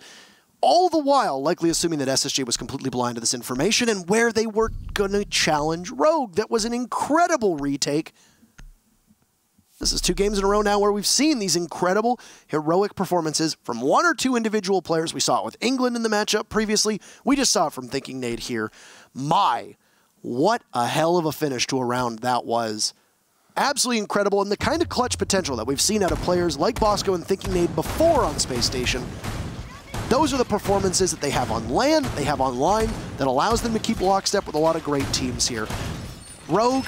all the while likely assuming that SSG was completely blind to this information and where they were going to challenge Rogue. That was an incredible retake. This is 2 games in a row now where we've seen these incredible, heroic performances from 1 or 2 individual players. We saw it with England in the matchup previously. We just saw it from Thinking Nate here. My, what a hell of a finish to a round that was. Absolutely incredible, and the kind of clutch potential that we've seen out of players like Bosco and Thinking Nate before on Space Station. Those are the performances that they have on land, they have online, that allows them to keep lockstep with a lot of great teams here. Rogue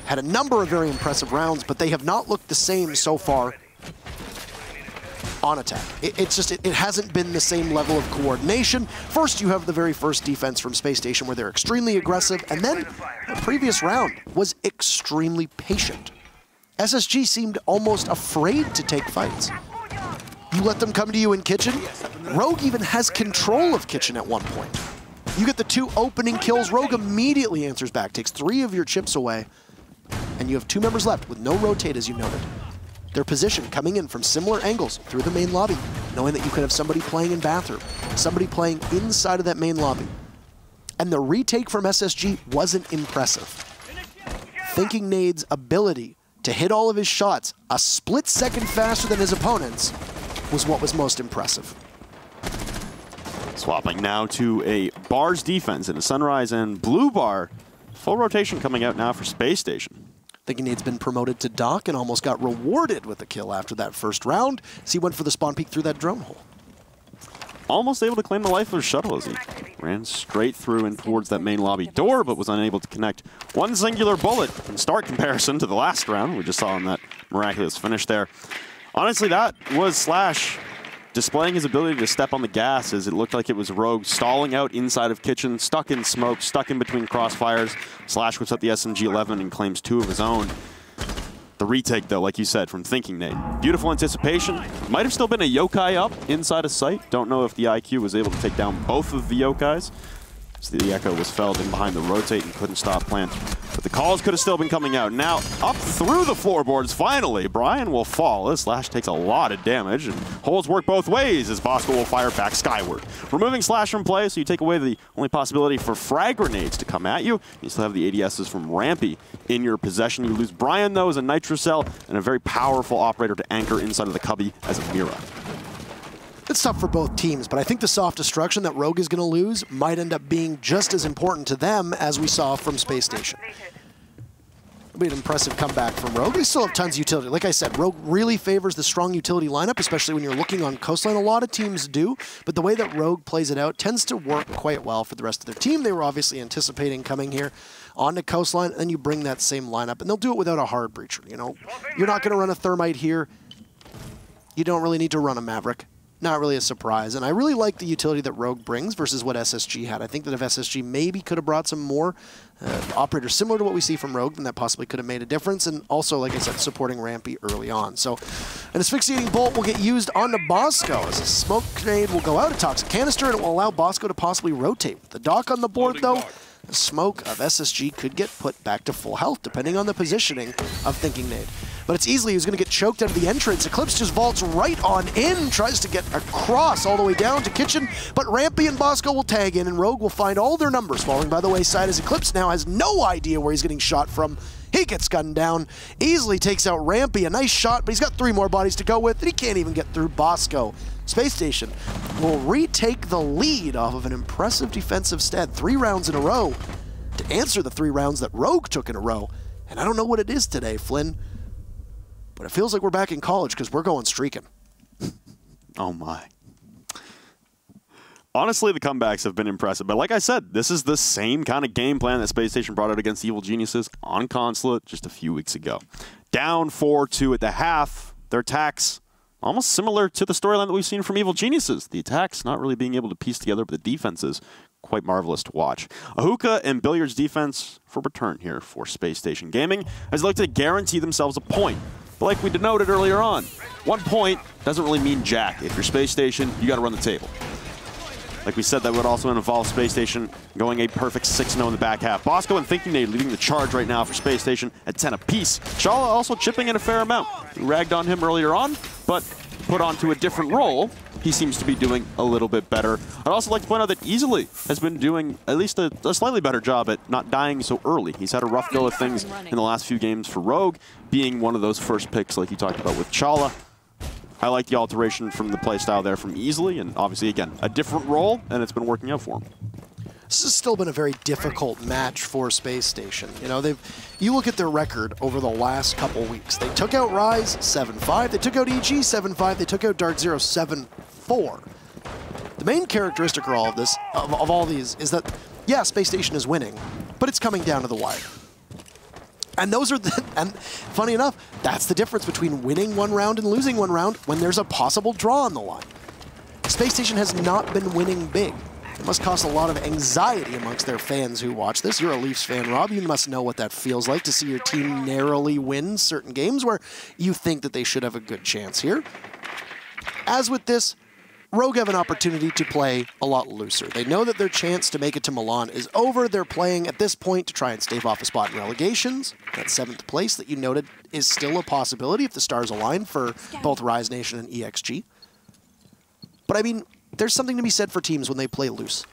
had a number of very impressive rounds, but they have not looked the same so far on attack. It hasn't been the same level of coordination. First, you have the very first defense from Space Station where they're extremely aggressive, and then the previous round was extremely patient. SSG seemed almost afraid to take fights. You let them come to you in Kitchen. Rogue even has control of Kitchen at one point. You get the 2 opening kills, Rogue immediately answers back, takes 3 of your chips away, and you have 2 members left with no rotate, as you noted. Their position coming in from similar angles through the main lobby, knowing that you could have somebody playing in bathroom, somebody playing inside of that main lobby. And the retake from SSG wasn't impressive. Thinking Nade's ability to hit all of his shots a split second faster than his opponents was what was most impressive. Swapping now to a Bars defense in a Sunrise and Blue Bar. Full rotation coming out now for Space Station. Thinking Nade's been promoted to Doc and almost got rewarded with a kill after that first round, as he went for the spawn peek through that drone hole. Almost able to claim the life of his shuttle as he ran straight through and towards that main lobby door, but was unable to connect one singular bullet in stark comparison to the last round we just saw in that miraculous finish there. Honestly, that was Slash displaying his ability to step on the gas, as it looked like it was Rogue stalling out inside of Kitchen, stuck in smoke, stuck in between crossfires. Slash whips up the SMG-11 and claims 2 of his own. The retake, though, like you said, from Thinking Nate. Beautiful anticipation. Might have still been a yokai up inside of sight. Don't know if the IQ was able to take down both of the yokais. So the Echo was felled in behind the rotate and couldn't stop plant. But the calls could have still been coming out. Now, up through the floorboards, finally, Brian will fall. This Slash takes a lot of damage, and holes work both ways as Bosco will fire back skyward. Removing Slash from play, so you take away the only possibility for frag grenades to come at you. You still have the ADSs from Rampy in your possession. You lose Brian, though, as a Nitro Cell, and a very powerful operator to anchor inside of the cubby as a Mira. It's tough for both teams, but I think the soft destruction that Rogue is going to lose might end up being just as important to them as we saw from Space Station. It'll be an impressive comeback from Rogue. They still have tons of utility. Like I said, Rogue really favors the strong utility lineup, especially when you're looking on Coastline. A lot of teams do, but the way that Rogue plays it out tends to work quite well for the rest of their team. They were obviously anticipating coming here onto Coastline, and then you bring that same lineup, and they'll do it without a hard breacher. You know, you're not going to run a Thermite here. You don't really need to run a Maverick. Not really a surprise, and I really like the utility that Rogue brings versus what SSG had. I think that if SSG maybe could have brought some more operators similar to what we see from Rogue, then that possibly could have made a difference, and also, like I said, supporting Rampy early on. So an asphyxiating bolt will get used onto Bosco as a smoke grenade will go out, a toxic canister, and it will allow Bosco to possibly rotate. With the Doc on the board, though, the smoke of SSG could get put back to full health, depending on the positioning of Thinking Nade. But it's easily, he's going to get choked out of the entrance. Eclipse just vaults right on in, tries to get across all the way down to Kitchen, but Rampy and Bosco will tag in, and Rogue will find all their numbers falling by the wayside as Eclipse now has no idea where he's getting shot from. He gets gunned down, easily takes out Rampy, a nice shot, but he's got 3 more bodies to go with, and he can't even get through Bosco. Space Station will retake the lead off of an impressive defensive stead, 3 rounds in a row, to answer the 3 rounds that Rogue took in a row. And I don't know what it is today, Flynn, but it feels like we're back in college because we're going streaking. Oh, my. Honestly, the comebacks have been impressive. But like I said, this is the same kind of game plan that Spacestation brought out against Evil Geniuses on Consulate just a few weeks ago. Down 4-2 at the half. Their attacks almost similar to the storyline that we've seen from Evil Geniuses. The attacks not really being able to piece together, but the defenses quite marvelous to watch. A hookah and billiards defense for return here for Space Station Gaming as they look to guarantee themselves a point. But like we denoted earlier on, 1 point doesn't really mean jack. If you're Space Station, you got to run the table. Like we said, that would also involve Space Station going a perfect 6-0 in the back half. Bosco and Thinking Nade leading the charge right now for Space Station at 10 apiece. Shala also chipping in a fair amount. We ragged on him earlier on, but put onto a different role, he seems to be doing a little bit better. I'd also like to point out that Easily has been doing at least a slightly better job at not dying so early. He's had a rough go of things in the last few games for Rogue, being one of those first picks like you talked about with Chala. I like the alteration from the playstyle there from Easily, and obviously, again, a different role, and it's been working out for him. This has still been a very difficult match for Space Station. You know, you look at their record over the last couple weeks. They took out Rise 7-5, they took out EG 7-5, they took out Dark Zero 7-4. The main characteristic of all of this, of all these, is that, yeah, Space Station is winning, but it's coming down to the wire. And those are and funny enough, that's the difference between winning one round and losing one round when there's a possible draw on the line. Space Station has not been winning big. It must cause a lot of anxiety amongst their fans who watch this. You're a Leafs fan, Rob. You must know what that feels like to see your team narrowly win certain games where you think that they should have a good chance here. As with this, Rogue have an opportunity to play a lot looser. They know that their chance to make it to Milan is over. They're playing at this point to try and stave off a spot in relegations. That 7th place that you noted is still a possibility if the stars align for both Rise Nation and EXG. But I mean, there's something to be said for teams when they play loose.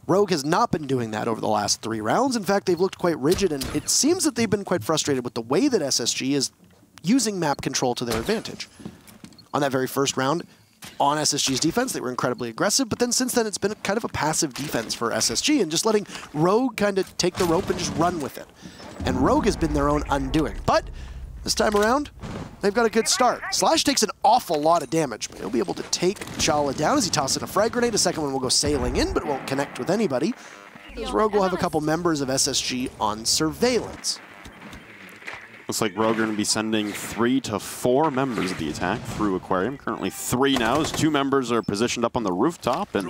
Rogue has not been doing that over the last 3 rounds. In fact, they've looked quite rigid, and it seems that they've been quite frustrated with the way that SSG is using map control to their advantage. On that very first round, on SSG's defense, they were incredibly aggressive, but then since then it's been kind of a passive defense for SSG and just letting Rogue kind of take the rope and just run with it. And Rogue has been their own undoing. But this time around, they've got a good start. Slash takes an awful lot of damage, but he'll be able to take Chala down as he tosses in a frag grenade. A second one will go sailing in, but it won't connect with anybody, as Rogue will have a couple members of SSG on surveillance. Looks like Rogue are going to be sending 3 to 4 members of the attack through Aquarium. Currently 3 now, as 2 members are positioned up on the rooftop. And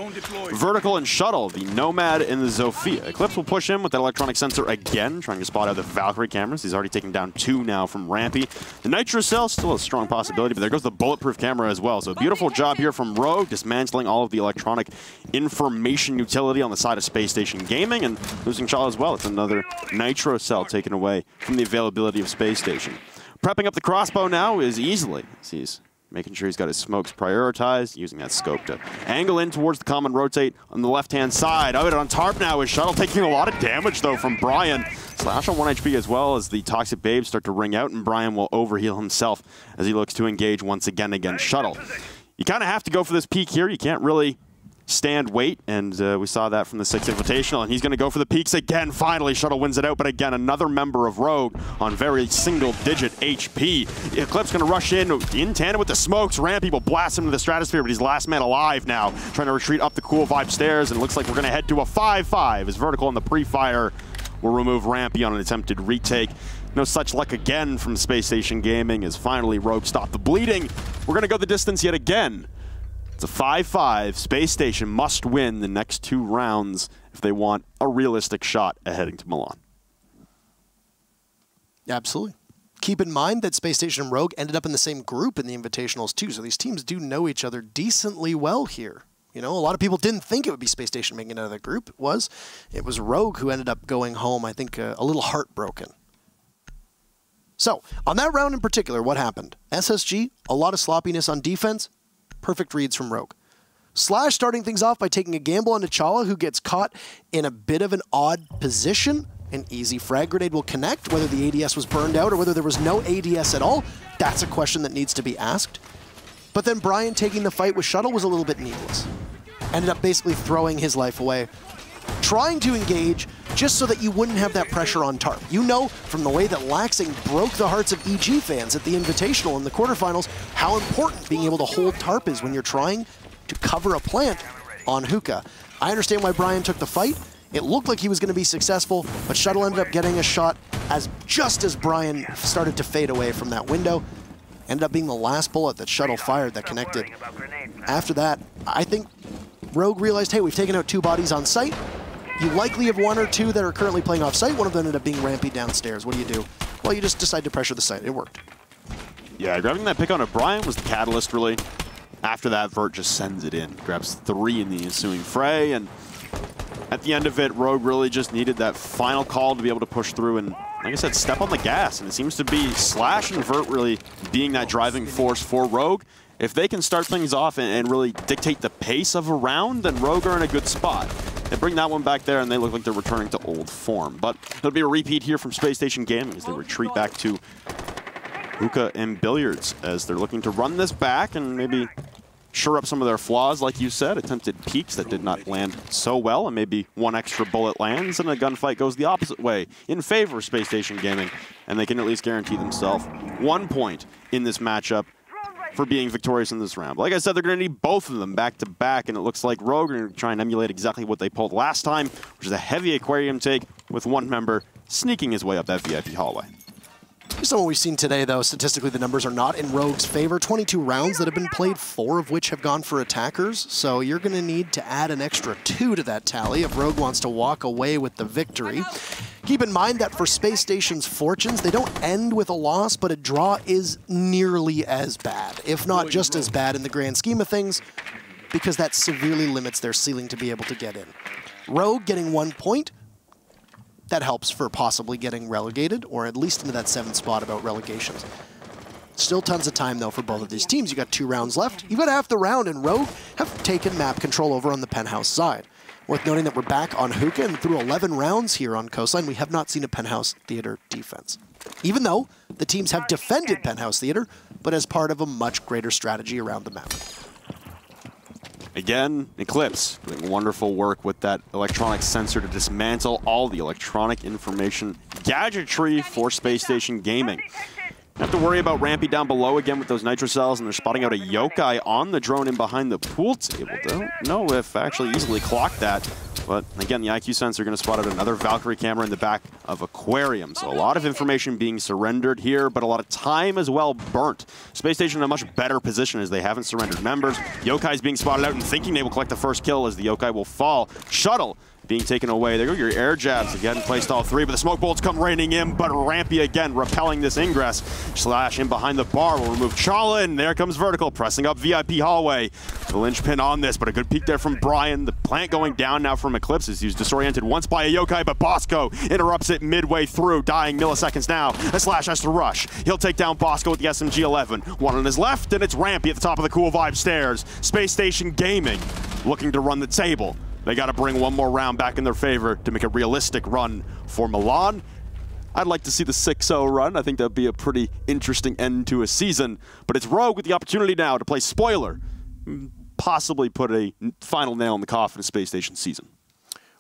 Vertical and Shuttle, the Nomad and the Zofia. Eclipse will push in with that electronic sensor again, trying to spot out the Valkyrie cameras. He's already taken down 2 now from Rampy. The Nitro Cell, still a strong possibility, but there goes the Bulletproof camera as well. So beautiful job here from Rogue, dismantling all of the electronic information utility on the side of Space Station Gaming, and losing Chala as well. It's another Nitro Cell taken away from the availability of Space Station. Prepping up the crossbow now is Easily. He's making sure he's got his smokes prioritized, using that scope to angle in towards the common rotate on the left-hand side. Oh, on tarp now is Shuttle taking a lot of damage, though, from Brian. Slash on 1 HP as well as the Toxic Babes start to ring out, and Brian will overheal himself as he looks to engage once again against Shuttle. You kind of have to go for this peak here. You can't really stand wait, and we saw that from the 6th Invitational, and he's going to go for the peaks again. Finally, Shuttle wins it out, but again, another member of Rogue on very single-digit HP. Eclipse going to rush in tandem with the smokes. Rampy will blast him to the stratosphere, but he's last man alive now, trying to retreat up the Cool Vibe stairs, and it looks like we're going to head to a 5-5 as Vertical on the pre-fire will remove Rampy on an attempted retake. No such luck again from Space Station Gaming as finally Rogue stopped the bleeding. We're going to go the distance yet again. It's a 5-5. Space Station must win the next 2 rounds if they want a realistic shot at heading to Milan. Absolutely. Keep in mind that Space Station and Rogue ended up in the same group in the Invitationals too, so these teams do know each other decently well here. You know, a lot of people didn't think it would be Space Station making it out of the group. It was Rogue who ended up going home, I think, a little heartbroken. So, on that round in particular, what happened? SSG, a lot of sloppiness on defense. Perfect reads from Rogue. Slash starting things off by taking a gamble on Chala, who gets caught in a bit of an odd position. An easy frag grenade will connect. Whether the ADS was burned out or whether there was no ADS at all, that's a question that needs to be asked. But then Brian taking the fight with Shuttle was a little bit needless. Ended up basically throwing his life away. trying to engage just so that you wouldn't have that pressure on Tarp. You know from the way that Laxing broke the hearts of EG fans at the Invitational in the quarterfinals how important being able to hold Tarp is when you're trying to cover a plant on Hookah. I understand why Brian took the fight. It looked like he was going to be successful, but Shuttle ended up getting a shot just as Brian started to fade away from that window. Ended up being the last bullet that Shuttle fired that connected. After that, I think Rogue realized, hey, we've taken out 2 bodies on site. You likely have 1 or 2 that are currently playing off site. One of them ended up being Rampy downstairs. What do? Well, you just decide to pressure the site. It worked. Yeah, grabbing that pick on O'Brien was the catalyst, really. After that, Vert just sends it in. Grabs 3 in the ensuing fray, and at the end of it, Rogue really just needed that final call to be able to push through and, like I said, step on the gas. And it seems to be Slash and Vert really being that driving force for Rogue. If they can start things off and really dictate the pace of a round, then Rogue are in a good spot. They bring that one back there, and they look like they're returning to old form. But it'll be a repeat here from Spacestation Gaming as they retreat back to Hookah and Billiards as they're looking to run this back and maybe shore up some of their flaws, like you said. Attempted peaks that did not land so well, and maybe 1 extra bullet lands, and the gunfight goes the opposite way in favor of Space Station Gaming, and they can at least guarantee themselves 1 point in this matchup for being victorious in this round. But like I said, they're going to need both of them back-to-back, and it looks like Rogue are going to try and emulate exactly what they pulled last time, which is a heavy aquarium take with 1 member sneaking his way up that VIP hallway. Based on what we've seen today, though, statistically the numbers are not in Rogue's favor. 22 rounds that have been played, 4 of which have gone for attackers. So you're going to need to add an extra 2 to that tally if Rogue wants to walk away with the victory. Keep in mind that for Space Station's fortunes, they don't end with a loss, but a draw is nearly as bad, if not just as bad in the grand scheme of things, because that severely limits their ceiling to be able to get in. Rogue getting 1 point, that helps for possibly getting relegated, or at least into that 7th spot about relegations. Still tons of time, though, for both of these teams. You got 2 rounds left. You've got half the round, and Rogue have taken map control over on the Penthouse side. Worth noting that we're back on Hookah, and through 11 rounds here on Coastline, we have not seen a Penthouse Theater defense. Even though the teams have defended Penthouse Theater, but as part of a much greater strategy around the map. Again, Eclipse doing wonderful work with that electronic sensor to dismantle all the electronic information gadgetry for Space Station Gaming. Have to worry about Rampy down below again with those nitro cells, and they're spotting out a yokai on the drone in behind the pool table. Don't know if actually easily clocked that. But again, the IQ sensor going to spot out another Valkyrie camera in the back of Aquarium. So a lot of information being surrendered here, but a lot of time as well burnt. Space Station in a much better position as they haven't surrendered members. Yokai's being spotted out and thinking they will collect the first kill as the Yokai will fall. Shuttle being taken away. There go your air jabs again, placed all 3, but the smoke bolts come raining in, but Rampy again repelling this ingress. Slash in behind the bar will remove Chala, and there comes Vertical, pressing up VIP hallway. The linchpin on this, but a good peek there from Brian. The plant going down now from Eclipse as he was disoriented once by a Yokai, but Bosco interrupts it midway through, dying milliseconds now. A Slash has to rush. He'll take down Bosco with the SMG-11. 1 on his left, and it's Rampy at the top of the Cool Vibe stairs. Space Station Gaming looking to run the table. They got to bring 1 more round back in their favor to make a realistic run for Milan. I'd like to see the 6-0 run. I think that'd be a pretty interesting end to a season. But it's Rogue with the opportunity now to play spoiler, possibly put a final nail in the coffin of Space Station season.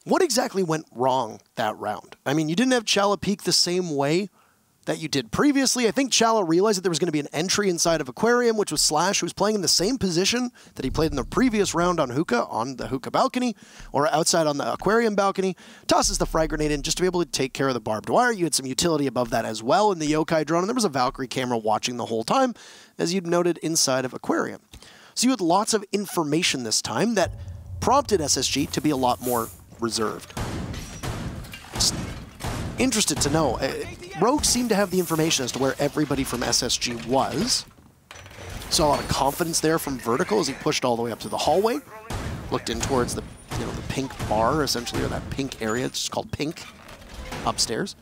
What exactly went wrong that round? I mean, you didn't have Chala peek the same way that you did previously. I think Chala realized that there was going to be an entry inside of Aquarium, which was Slash, who was playing in the same position that he played in the previous round on Hookah, on the Hookah balcony, or outside on the Aquarium balcony. Tosses the frag grenade in just to be able to take care of the barbed wire. You had some utility above that as well in the Yokai drone, and there was a Valkyrie camera watching the whole time, as you'd noted inside of Aquarium. So you had lots of information this time that prompted SSG to be a lot more reserved. Just interested to know. Rogue seemed to have the information as to where everybody from SSG was. Saw a lot of confidence there from Vertical as he pushed all the way up to the hallway. Looked in towards the, the pink bar, essentially, or that pink area. It's just called pink upstairs.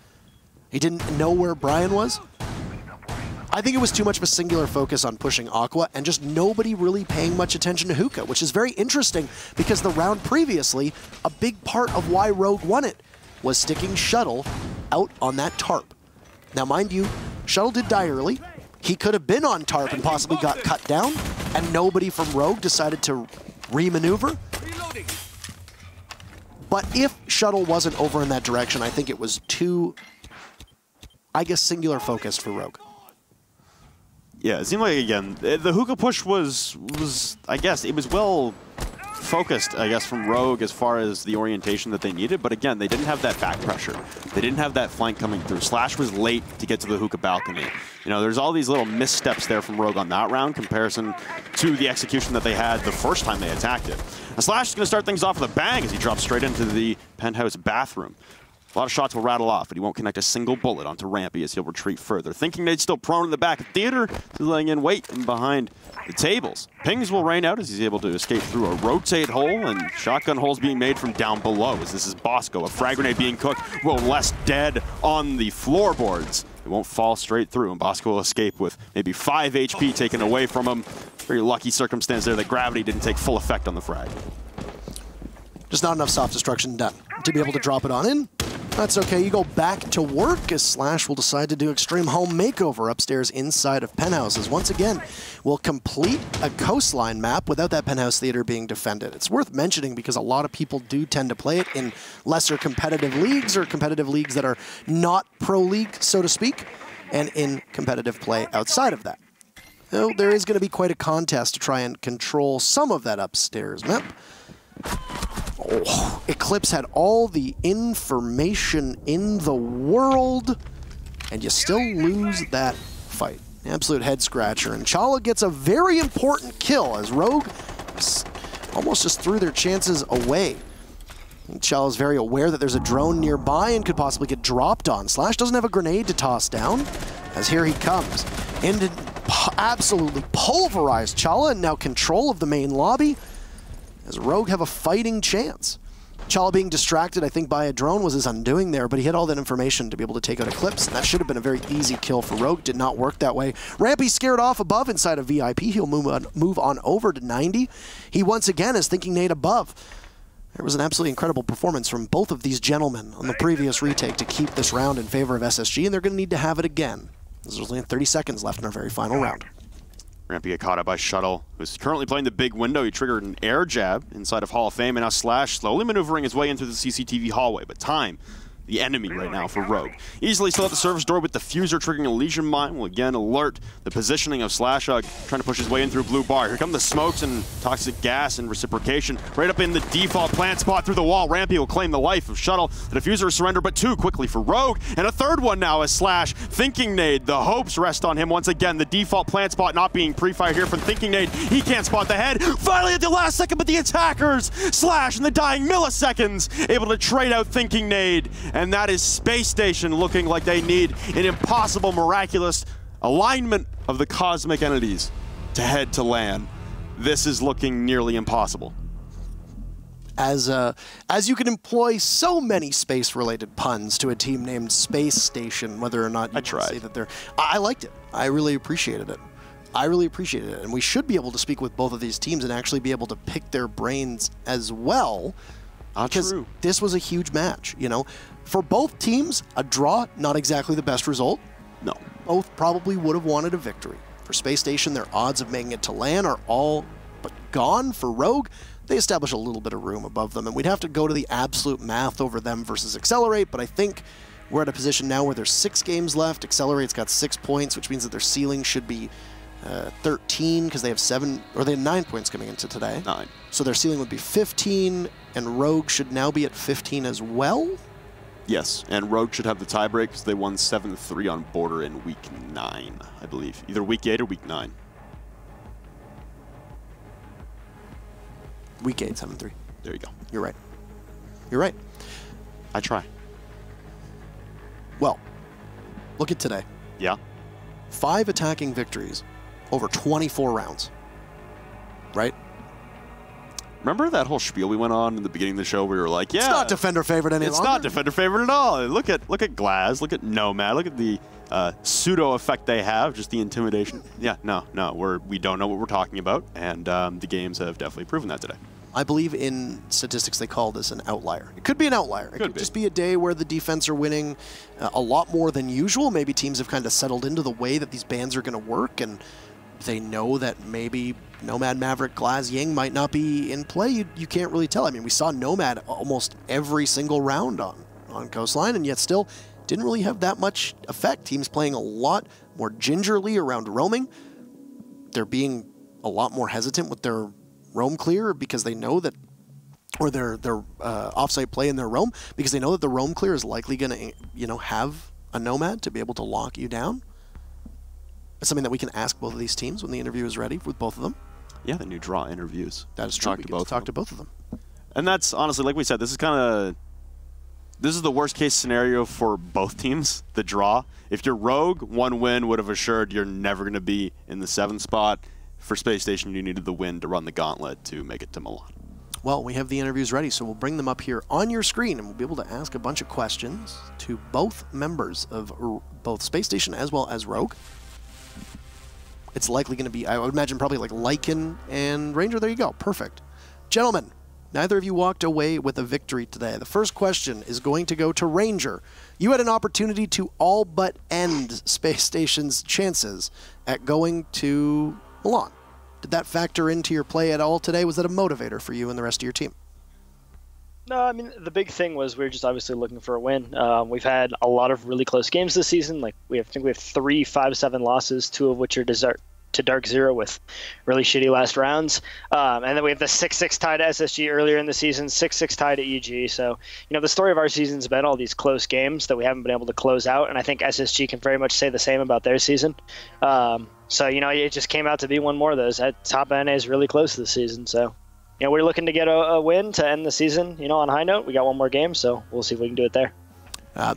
He didn't know where Brian was. I think it was too much of a singular focus on pushing Aqua and just nobody really paying much attention to Hookah, which is very interesting because the round previously, a big part of why Rogue won it was sticking Shuttle out on that tarp. Now, mind you, Shuttle did die early. He could have been on tarp and possibly got cut down, and nobody from Rogue decided to re-maneuver. But if Shuttle wasn't over in that direction, I think it was too, I guess, singular focused for Rogue. Yeah, it seemed like, again, the hookah push was I guess, it was well focused, I guess, from Rogue as far as the orientation that they needed. But again, they didn't have that back pressure. They didn't have that flank coming through. Slash was late to get to the hookah balcony. You know, there's all these little missteps there from Rogue on that round comparison to the execution that they had the first time they attacked it. Now, Slash is going to start things off with a bang as he drops straight into the penthouse bathroom. A lot of shots will rattle off, but he won't connect a single bullet onto Rampy as he'll retreat further. Thinking Nade's still prone in the back of theater, he's laying in wait and behind the tables. Pings will rain out as he's able to escape through a rotate hole, and shotgun holes being made from down below as this is Bosco. A frag grenade being cooked will less dead on the floorboards. It won't fall straight through, and Bosco will escape with maybe 5 HP taken away from him. Very lucky circumstance there that gravity didn't take full effect on the frag. Just not enough soft destruction done to be able to drop it on in. That's okay, you go back to work as Slash will decide to do Extreme Home Makeover upstairs inside of penthouses. Once again, we'll complete a coastline map without that penthouse theater being defended. It's worth mentioning because a lot of people do tend to play it in lesser competitive leagues or competitive leagues that are not pro league, so to speak, and in competitive play outside of that. So there is going to be quite a contest to try and control some of that upstairs map. Oh, Eclipse had all the information in the world, and you still lose that fight. Absolute head scratcher, and Chala gets a very important kill as Rogue almost just threw their chances away. Chala is very aware that there's a drone nearby and could possibly get dropped on. Slash doesn't have a grenade to toss down, as here he comes. And absolutely pulverized Chala, and now control of the main lobby, as Rogue have a fighting chance. Chala being distracted, I think, by a drone was his undoing there, but he had all that information to be able to take out Eclipse, and that should have been a very easy kill for Rogue. Did not work that way. Rampy scared off above inside of VIP. He'll move on over to 90. He once again is thinking Nate above. There was an absolutely incredible performance from both of these gentlemen on the previous retake to keep this round in favor of SSG, and they're going to need to have it again. There's only 30 seconds left in our very final round. Rampy get caught up by Shuttle, who's currently playing the big window. He triggered an air jab inside of Hall of Fame, and now Slash slowly maneuvering his way into the CCTV hallway. But time, the enemy right now for Rogue. Easily still at the service door with Diffuser triggering a Legion Mine will again alert the positioning of Slash, trying to push his way in through Blue Bar. Here come the smokes and toxic gas and reciprocation. Right up in the default plant spot through the wall. Rampy will claim the life of Shuttle. The Diffuser surrender, but too quickly for Rogue. And a third one now as Slash. Thinking Nade, the hopes rest on him once again. The default plant spot not being pre-fired here from Thinking Nade. He can't spot the head. Finally at the last second, but the attackers, Slash in the dying milliseconds, able to trade out Thinking Nade. And that is Spacestation looking like they need an impossible, miraculous alignment of the cosmic entities to head to land. This is looking nearly impossible. As you can employ so many space-related puns to a team named Spacestation, whether or not you say that they're... I liked it. I really appreciated it. I really appreciated it. And we should be able to speak with both of these teams and actually be able to pick their brains as well. Because this was a huge match, you know. For both teams, a draw, not exactly the best result. No. Both probably would have wanted a victory. For Spacestation, their odds of making it to LAN are all but gone. For Rogue, they establish a little bit of room above them, and we'd have to go to the absolute math over them versus Accelerate, but I think we're at a position now where there's 6 games left. Accelerate's got 6 points, which means that their ceiling should be 13, because they have 7, or they had 9 points coming into today. 9. So their ceiling would be 15, and Rogue should now be at 15 as well? Yes, and Rogue should have the tiebreak because they won 7-3 on Border in week 9, I believe. Either week 8 or week 9. Week 8, 7-3. There you go. You're right. You're right. I try. Well, look at today. Yeah. 5 attacking victories over 24 rounds. Right? Remember that whole spiel we went on in the beginning of the show where we were like, yeah. It's not defender favorite any longer. It's not defender favorite at all. Look at Glaz, look at Nomad, look at the pseudo effect they have, just the intimidation. Yeah, no, we don't know what we're talking about, and the games have definitely proven that today. I believe in statistics they call this an outlier. It could be an outlier. It could just be a day where the defense are winning a lot more than usual. Maybe teams have kind of settled into the way that these bans are going to work, and they know that maybe Nomad, Maverick, Glaz, Ying might not be in play? You can't really tell. I mean, we saw Nomad almost every single round on Coastline, and yet still didn't really have that much effect. Teams playing a lot more gingerly around roaming. They're being a lot more hesitant with their roam clear because they know that, or their offsite play in their roam, because they know that the roam clear is likely going to, you know, have a Nomad to be able to lock you down. It's something that we can ask both of these teams when the interview is ready with both of them. Yeah, the new draw interviews. That is true. We get to talk to both of them. And that's honestly, like we said, this is the worst case scenario for both teams, the draw. If you're Rogue, one win would have assured you're never going to be in the 7th spot. For Spacestation, you needed the win to run the gauntlet to make it to Milan. Well, we have the interviews ready, so we'll bring them up here on your screen, and we'll be able to ask a bunch of questions to both members of both Spacestation as well as Rogue. It's likely going to be, I would imagine, probably like Lycan and Ranger. There you go. Perfect. Gentlemen, neither of you walked away with a victory today. The first question is going to go to Ranger. You had an opportunity to all but end Spacestation's chances at going to Milan. Did that factor into your play at all today? Was that a motivator for you and the rest of your team? No, I mean, the big thing was we were just obviously looking for a win. We've had a lot of really close games this season. Like I think we have 3 5-7 losses, 2 of which are to Dark Zero with really shitty last rounds. And then we have the 6-6 tie to SSG earlier in the season, 6-6 tie to EG. So, you know, the story of our season's been all these close games that we haven't been able to close out. And I think SSG can very much say the same about their season. So, you know, it just came out to be one more of those. That top NA is really close this season. So, you know, we're looking to get a win to end the season, you know, on a high note. We got one more game, so we'll see if we can do it there.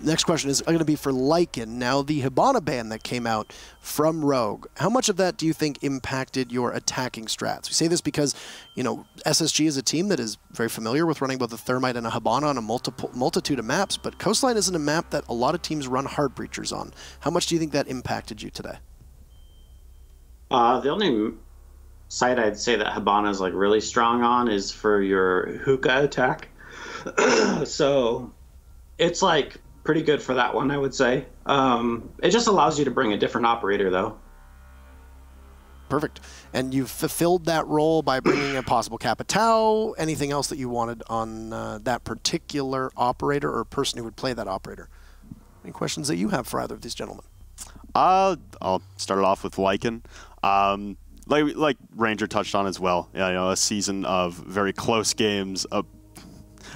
Next question is going to be for Lycan. Now, the Hibana ban that came out from Rogue, how much of that do you think impacted your attacking strats? We say this because, you know, SSG is a team that is very familiar with running both a Thermite and a Hibana on a multitude of maps, but Coastline isn't a map that a lot of teams run Hard Breachers on. How much do you think that impacted you today? The only site I'd say that Hibana is like really strong on is for your hookah attack. So it's like pretty good for that one, I would say. It just allows you to bring a different operator, though. Perfect. And you've fulfilled that role by bringing a possible Capitao. Anything else that you wanted on that particular operator or person who would play that operator? Any questions that you have for either of these gentlemen? I'll start it off with Lycan. Like Ranger touched on as well. You know, a season of very close games,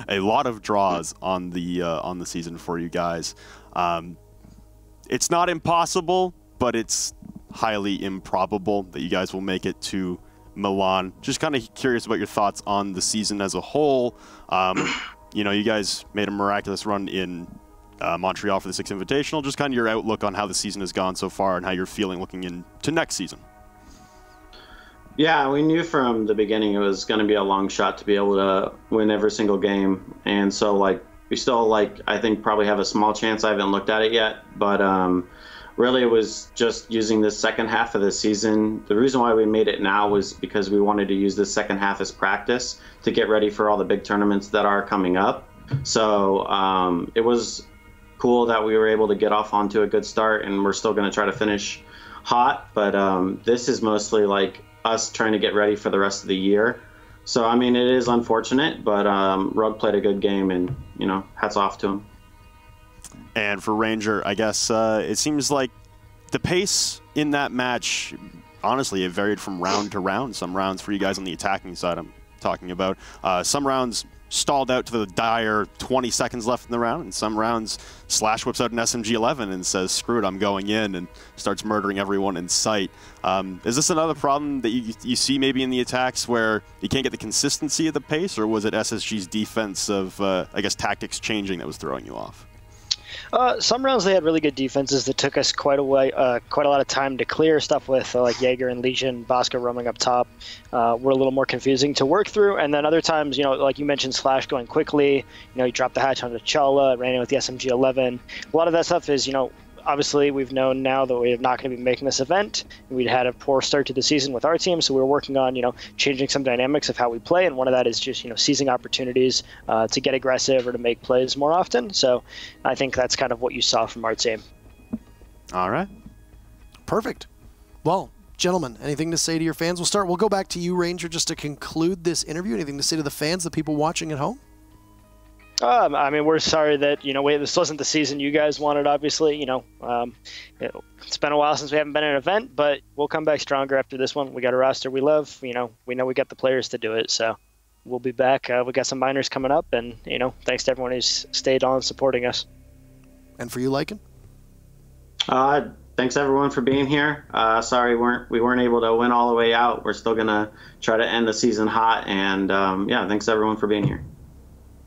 a lot of draws on the season for you guys. It's not impossible, but it's highly improbable that you guys will make it to Milan. Just kind of curious about your thoughts on the season as a whole. You know, you guys made a miraculous run in Montreal for the 6th Invitational. Just kind of your outlook on how the season has gone so far and how you're feeling looking into next season. Yeah, we knew from the beginning it was going to be a long shot to be able to win every single game. And so, like, we still, like, I think probably have a small chance. I haven't looked at it yet. But really it was just using the second half of the season. The reason why we made it now was because we wanted to use the second half as practice to get ready for all the big tournaments that are coming up. So it was cool that we were able to get off onto a good start, and we're still going to try to finish hot. But this is mostly, like, us trying to get ready for the rest of the year. So, I mean, it is unfortunate, but Rogue played a good game, and, you know, hats off to him. And for Ranger, I guess it seems like the pace in that match, honestly, it varied from round to round. Some rounds for you guys on the attacking side I'm talking about. Some rounds stalled out to the dire 20 seconds left in the round, and some rounds Slash whips out an SMG-11 and says, screw it, I'm going in, and starts murdering everyone in sight. Is this another problem that you see maybe in the attacks where you can't get the consistency of the pace, or was it SSG's defense of, I guess, tactics changing that was throwing you off? Some rounds they had really good defenses that took us quite a lot of time to clear. Stuff with like Jaeger and Legion, Bosco roaming up top were a little more confusing to work through. And then other times, you know, like you mentioned, Slash going quickly. You know, he dropped the hatch onto Chala, ran in with the SMG-11. A lot of that stuff is, you know, obviously we've known now that we're not going to be making this event. We'd had a poor start to the season with our team, so we were working on, you know, changing some dynamics of how we play, and one of that is just, you know, seizing opportunities to get aggressive or to make plays more often. So I think that's kind of what you saw from our team. All right. Perfect. Well, Gentlemen, anything to say to your fans? We'll go back to you, Ranger, just to conclude this interview. Anything to say to the fans, the people watching at home? I mean, we're sorry that, this wasn't the season you guys wanted, obviously. It's been a while since we haven't been at an event, but we'll come back stronger after this one. We got a roster we love. We know we got the players to do it, so we'll be back. We got some minors coming up, and, thanks to everyone who's stayed on supporting us. And for you, Lycan? Thanks everyone for being here. Sorry we weren't able to win all the way out. We're still gonna try to end the season hot, and yeah, thanks everyone for being here.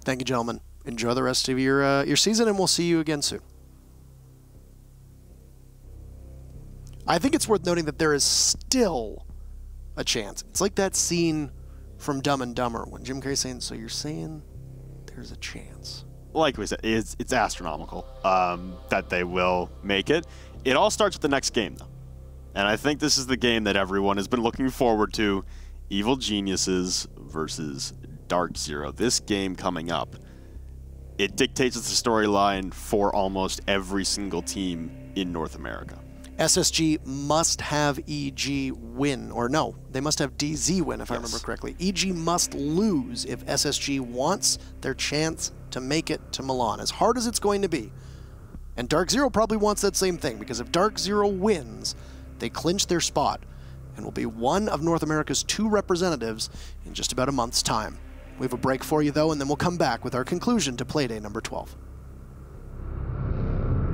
Thank you, gentlemen. Enjoy the rest of your season, and we'll see you again soon. I think it's worth noting that there is still a chance. It's like that scene from Dumb and Dumber when Jim Carrey's saying, "So you're saying there's a chance?" Like we said, it's astronomical that they will make it. It all starts with the next game, though. And I think this is the game that everyone has been looking forward to. Evil Geniuses versus Dark Zero. This game coming up, it dictates the storyline for almost every single team in North America. SSG must have EG win, or no, they must have DZ win, if I remember correctly. EG must lose if SSG wants their chance to make it to Milan, as hard as it's going to be. And Dark Zero probably wants that same thing, because if Dark Zero wins, they clinch their spot and will be one of North America's 2 representatives in just about a month's time. We have a break for you, though, and then we'll come back with our conclusion to Playday number 12.